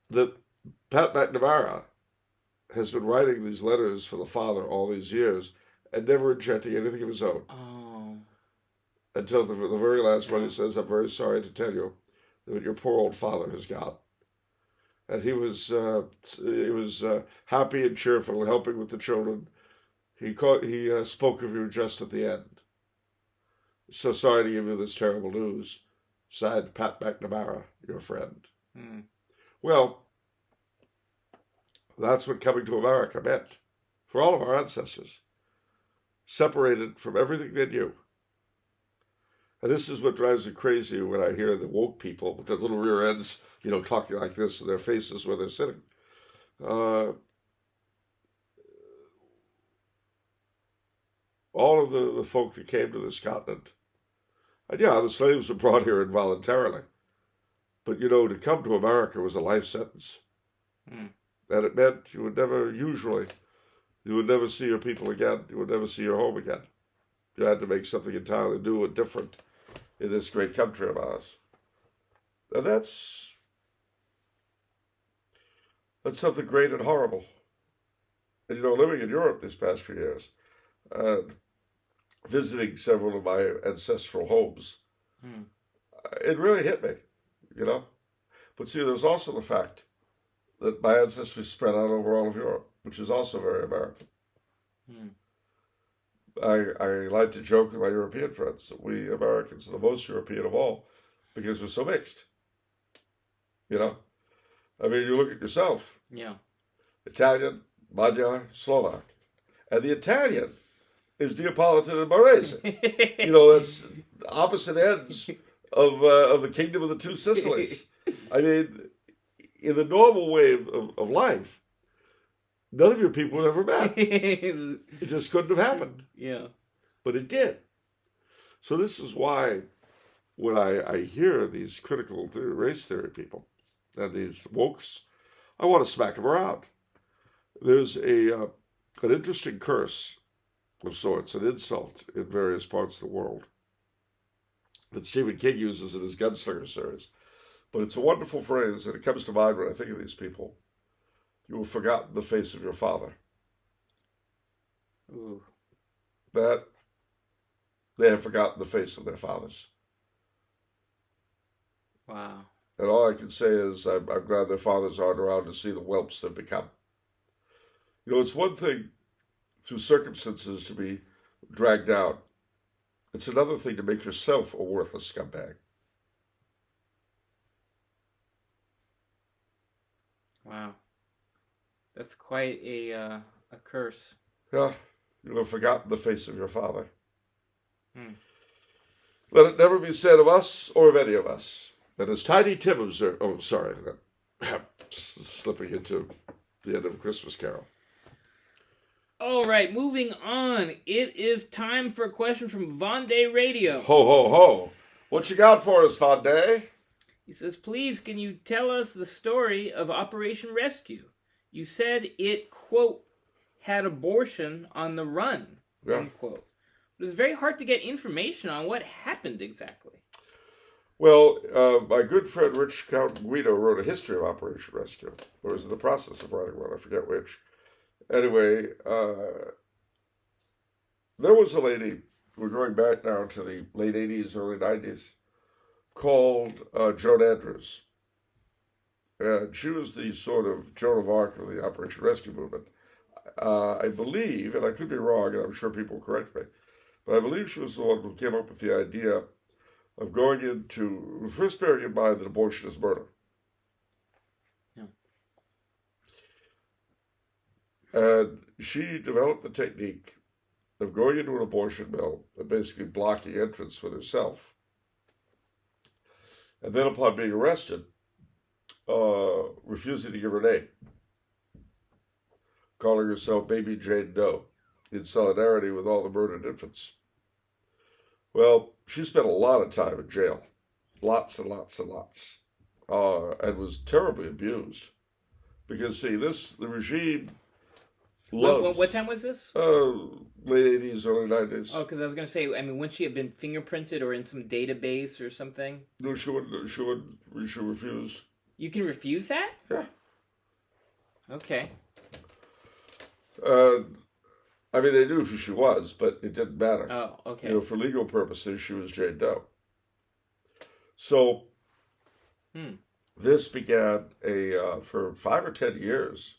that Pat McNamara has been writing these letters for the father all these years and never injecting anything of his own. Oh. Until the very last one, he says, I'm very sorry to tell you that your poor old father has gone. And he was happy and cheerful, helping with the children. He spoke of you just at the end. So sorry to give you this terrible news. Signed, Pat McNamara, your friend. Mm. Well, that's what coming to America meant for all of our ancestors. Separated from everything they knew. And this is what drives me crazy when I hear the woke people with their little rear ends, talking like this in their faces where they're sitting. All of the folk that came to this continent, and the slaves were brought here involuntarily, but to come to America was a life sentence. Mm. And it meant you would never see your people again. You would never see your home again. You had to make something entirely new and different in this great country of ours. And that's something great and horrible. And living in Europe these past few years, visiting several of my ancestral homes, it really hit me, But see, there's also the fact that my ancestry spread out over all of Europe, which is also very American. I like to joke with my European friends that we Americans are the most European of all because we're so mixed. I mean, you look at yourself. Yeah. Italian, Magyar, Slovak. And the Italian is Neapolitan and Barese. That's opposite ends of the kingdom of the two Sicilies. I mean, in the normal way of life, none of your people have ever met. It just couldn't have happened. Yeah. But it did. So this is why when I hear these critical race theory people and these wokes, I want to smack them around. There's an interesting curse of sorts, an insult in various parts of the world that Stephen King uses in his Gunslinger series. But it's a wonderful phrase, and it comes to mind when I think of these people. You have forgotten the face of your father. Ooh. That they have forgotten the face of their fathers. Wow. And all I can say is I'm glad their fathers aren't around to see the whelps they've become. It's one thing through circumstances to be dragged down. It's another thing to make yourself a worthless scumbag. Wow. That's quite a curse. Yeah, you have forgotten the face of your father. Let it never be said of us or of any of us that as Tiny Tim observed... Oh, sorry. Slipping into the end of A Christmas Carol. All right, moving on. It is time for a question from Vendée Radio. Ho, ho, ho. What you got for us, Vendée? He says, please, can you tell us the story of Operation Rescue? You said it, quote, had abortion on the run, unquote. It was very hard to get information on what happened exactly. Well, my good friend Rich Count Guido wrote a history of Operation Rescue, or was in the process of writing one, I forget which. Anyway, there was a lady, we're going back now to the late 80s, early 90s, called Joan Andrews. And she was the sort of Joan of Arc of the Operation Rescue movement. I believe, and I could be wrong, and I'm sure people will correct me, but I believe she was the one who came up with the idea of going into, first bearing in mind that abortion is murder. Yeah. And she developed the technique of going into an abortion mill and basically blocking entrance with herself. And then upon being arrested, refusing to give her name, calling herself Baby Jane Doe, in solidarity with all the murdered infants. Well, she spent a lot of time in jail, lots and lots and lots, and was terribly abused. Because, see, the regime loves... What time was this? Late 80s, early 90s. Oh, because I was going to say, I mean, wouldn't she have been fingerprinted or in some database or something? No, she refused. You can refuse that? Yeah. Okay. I mean, they knew who she was, but it didn't matter. Oh, okay. You know, for legal purposes, she was Jane Doe. So, this began for 5 or 10 years,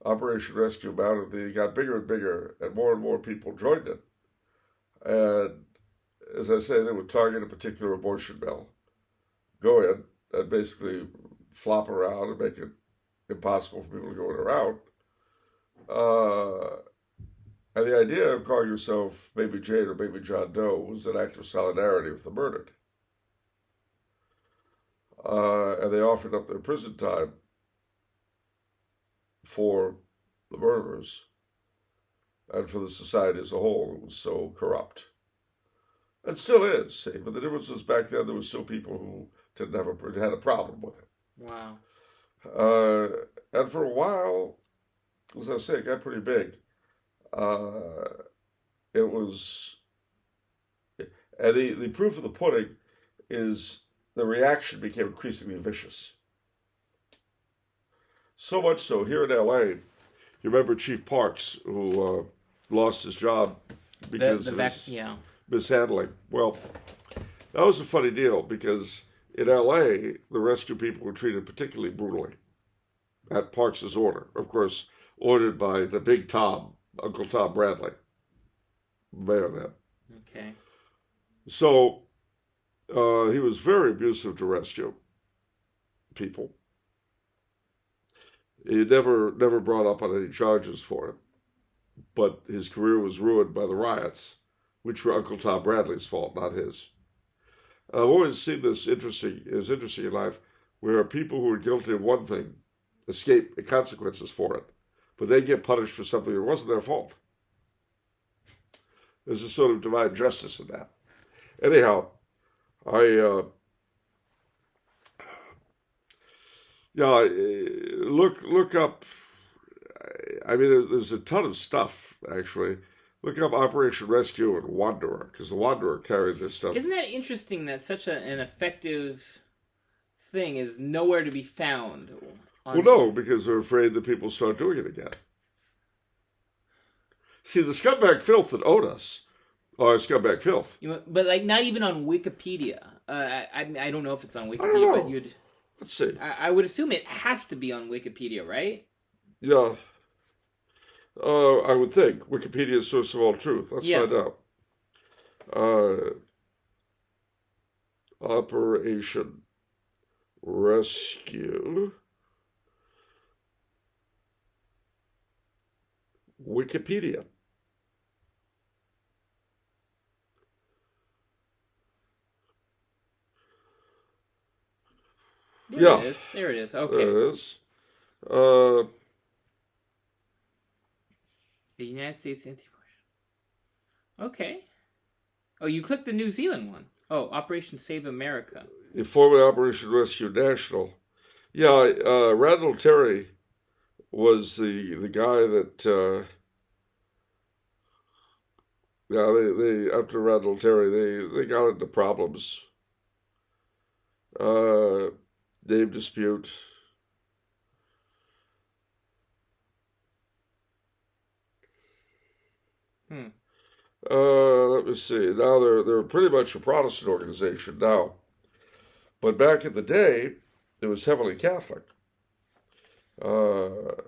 Operation Rescue mounted. It got bigger and bigger, and more people joined it. And, as I say, they would target a particular abortion mill, go in, and basically flop around and make it impossible for people to go in or out. And the idea of calling yourself Baby Jane or Baby John Doe was an act of solidarity with the murdered. And they offered up their prison time for the murderers and for the society as a whole. It was so corrupt. And still is, see, but the difference was back then there were still people who had a problem with it. Wow. And for a while, as I say, it got pretty big. It was, and the proof of the pudding is the reaction became increasingly vicious. So much so, here in L.A., you remember Chief Parks, who lost his job because of his mishandling. Well, that was a funny deal, because in L.A., the rescue people were treated particularly brutally at Parks's order. Of course, ordered by the big Tom, Uncle Tom Bradley, mayor then. Okay. So he was very abusive to rescue people. He never brought up on any charges for it, but his career was ruined by the riots, which were Uncle Tom Bradley's fault, not his. I've always seen this interesting in life, where people who are guilty of one thing escape the consequences for it, but they get punished for something that wasn't their fault. There's a sort of divine justice in that. Anyhow, look up. I mean, there's a ton of stuff, actually. Look up Operation Rescue and Wanderer, because the Wanderer carried this stuff. Isn't that interesting that such an effective thing is nowhere to be found? Well, no, because they're afraid that people start doing it again. See, the scumbag filth that owed us are scumbag filth. But, like, not even on Wikipedia. I don't know if it's on Wikipedia, I don't know. but you'd... Let's see. I would assume it has to be on Wikipedia, right? Yeah. I would think. Wikipedia is source of all truth. Let's find out. Operation Rescue. Wikipedia. There it is. Okay. There it is. The United States anti-abortion. Okay. Oh, you clicked the New Zealand one. Oh, Operation Save America. Formerly Operation Rescue National. Yeah, Randall Terry was the guy that. They after Randall Terry, they got into problems. Name dispute. Let me see. Now they're pretty much a Protestant organization now, but back in the day, it was heavily Catholic. Let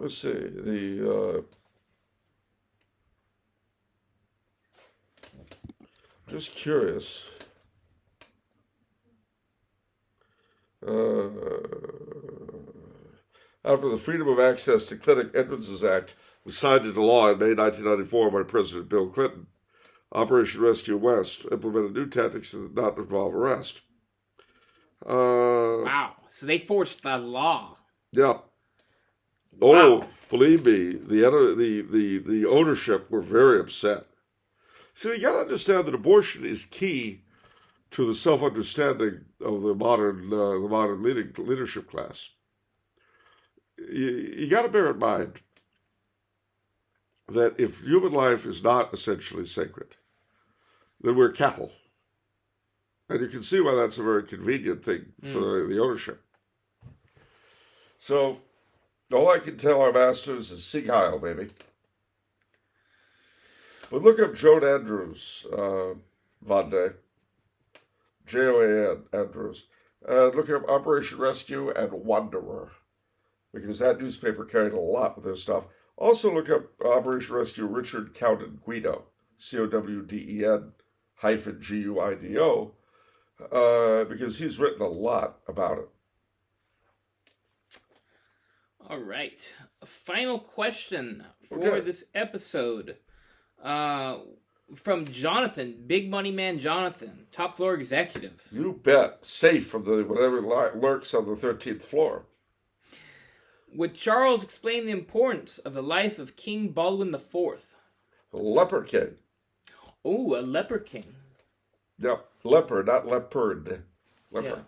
me see. Just curious. After the Freedom of Access to Clinic Entrances Act was signed into law in May 1994 by President Bill Clinton, Operation Rescue West implemented new tactics that did not involve arrest. Wow. So they forced the law. Yeah. Wow. Oh, believe me, the ownership were very upset. See, you got to understand that abortion is key to the self-understanding of the modern leadership class. You got to bear in mind that if human life is not essentially sacred, then we're cattle. And you can see why that's a very convenient thing for the ownership. So, all I can tell our masters is Sieg Heil, baby. But look up Joan Andrews, Vande, Joan Andrews, and look up Operation Rescue and Wanderer, because that newspaper carried a lot of their stuff. Also look up Operation Rescue Richard Cowden Guido, COWDEN-GUIDO, because he's written a lot about it. All right. A final question for this episode. From Jonathan, Big Money Man Jonathan, top floor executive. You bet. Safe from whatever lurks on the 13th floor. Would Charles explain the importance of the life of King Baldwin IV? The Leper King. Oh, a leper king. Yeah, leper, not leopard. Leper. Yeah.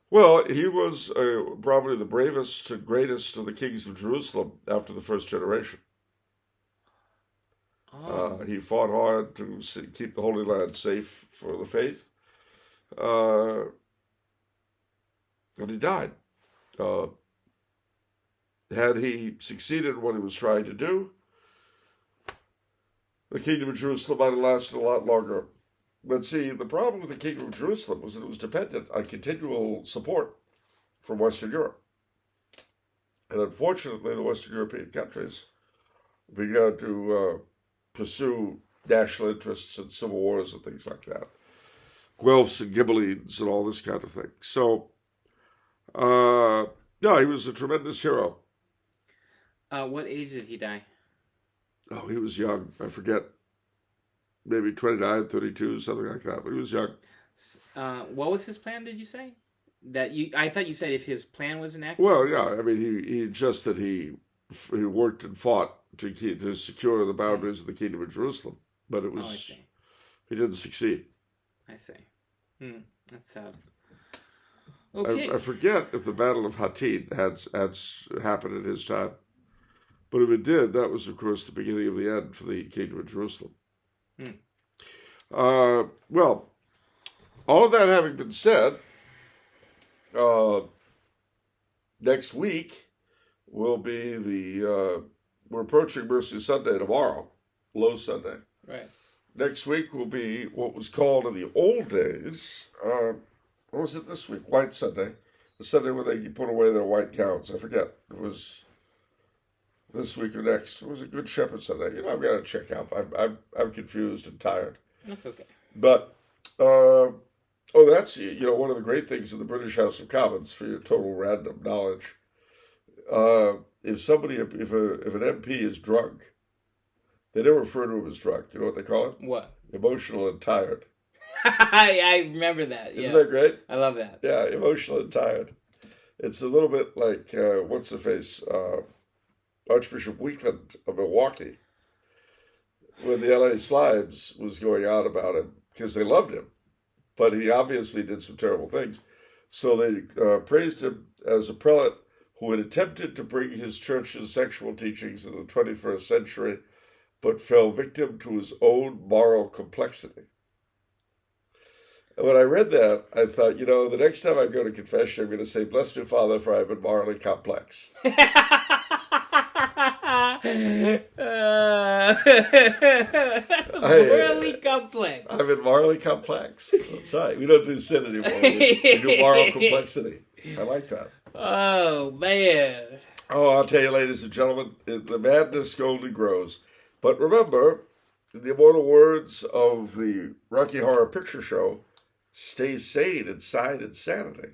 Well, he was probably the bravest and greatest of the kings of Jerusalem after the first generation. Oh. He fought hard to keep the Holy Land safe for the faith. And he died. Had he succeeded in what he was trying to do, the kingdom of Jerusalem might have lasted a lot longer. But see, the problem with the kingdom of Jerusalem was that it was dependent on continual support from Western Europe. And unfortunately, the Western European countries began to pursue national interests and civil wars and things like that. Guelphs and Ghibellines and all this kind of thing. So, no, he was a tremendous hero. What age did he die? Oh, he was young. I forget. Maybe 29, 32, something like that. But he was young. What was his plan, did you say? I thought you said if his plan was enacted? Well, yeah. I mean, he worked and fought to secure the boundaries of the kingdom of Jerusalem. But it was... Oh, I see. He didn't succeed. I see. That's sad. Okay. I forget if the Battle of Hattin had happened at his time. But if it did, that was, of course, the beginning of the end for the kingdom of Jerusalem. Well, all of that having been said, next week will be we're approaching Mercy Sunday tomorrow, Low Sunday. Right. Next week will be what was called in the old days, what was it this week? White Sunday. The Sunday where they put away their white gowns. I forget. It was this week or next. It was a Good Shepherd Sunday. I've got to check out. I'm confused and tired. That's okay. But, that's, one of the great things in the British House of Commons, for your total random knowledge. If an MP is drunk, they never refer to him as drunk. You know what they call it? What? Emotional and tired. I remember that. Isn't that great? I love that. Yeah, emotional and tired. It's a little bit like, what's-the-face, Archbishop Weekland of Milwaukee, when the LA Slimes was going out about him, because they loved him. But he obviously did some terrible things. So they praised him as a prelate who had attempted to bring his church's sexual teachings into the 21st century, but fell victim to his own moral complexity. And when I read that, I thought, the next time I go to confession, I'm going to say, "Bless me, Father, for I've been morally complex." Morally complex. I've been morally complex. That's right. We don't do sin anymore. We do moral complexity. I like that. Oh, man. Oh, I'll tell you, ladies and gentlemen, the madness only grows. But remember, in the immortal words of the Rocky Horror Picture Show, stay sane inside insanity.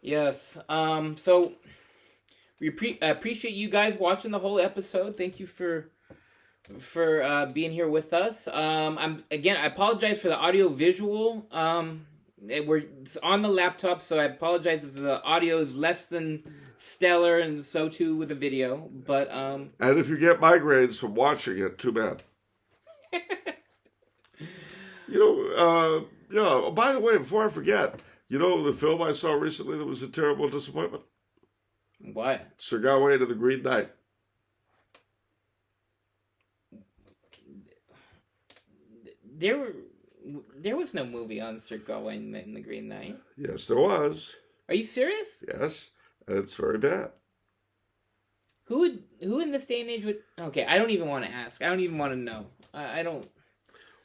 Yes. So we appreciate you guys watching the whole episode. Thank you for being here with us. I apologize for the audio visual. It's on the laptop, so I apologize if the audio is less than stellar, and so too with the video. But and if you get migraines from watching it, too bad. By the way, before I forget, the film I saw recently that was a terrible disappointment? What? Sir Gawain and the Green Knight. There was no movie on Sir Gawain and the Green Knight. Yes, there was. Are you serious? Yes, and it's very bad. Who in this day and age would... Okay, I don't even want to ask. I don't even want to know. I don't...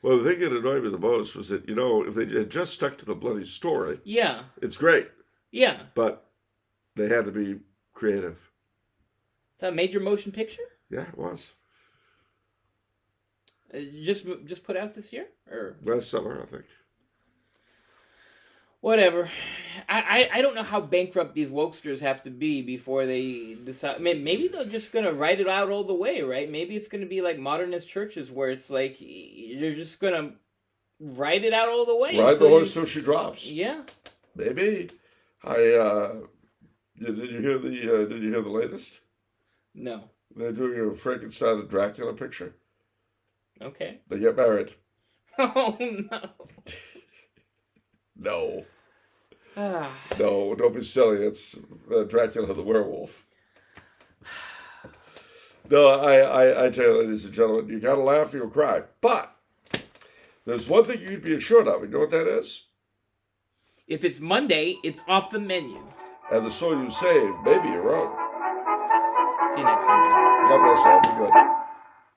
Well, the thing that annoyed me the most was that, if they had just stuck to the bloody story... Yeah. It's great. Yeah. But they had to be creative. Is that a major motion picture? Yeah, it was. Just put out this year? Or last summer, I think. Whatever. I don't know how bankrupt these wokesters have to be before they decide. Maybe they're just going to write it out all the way, right? Maybe it's going to be like modernist churches where it's like you're just going to write it out all the way. Ride the horse till she drops. Yeah. Maybe. Did you hear the latest? No. They're doing a Frankenstein and Dracula picture. Okay. They get married. Oh, no. No. No, don't be silly. It's Dracula the werewolf. No, I tell you, ladies and gentlemen, you gotta laugh or you'll cry. But there's one thing you can be assured of. You know what that is? If it's Monday, it's off the menu. And the soul you save may be your own. See you next time, guys. God bless you all. Be good.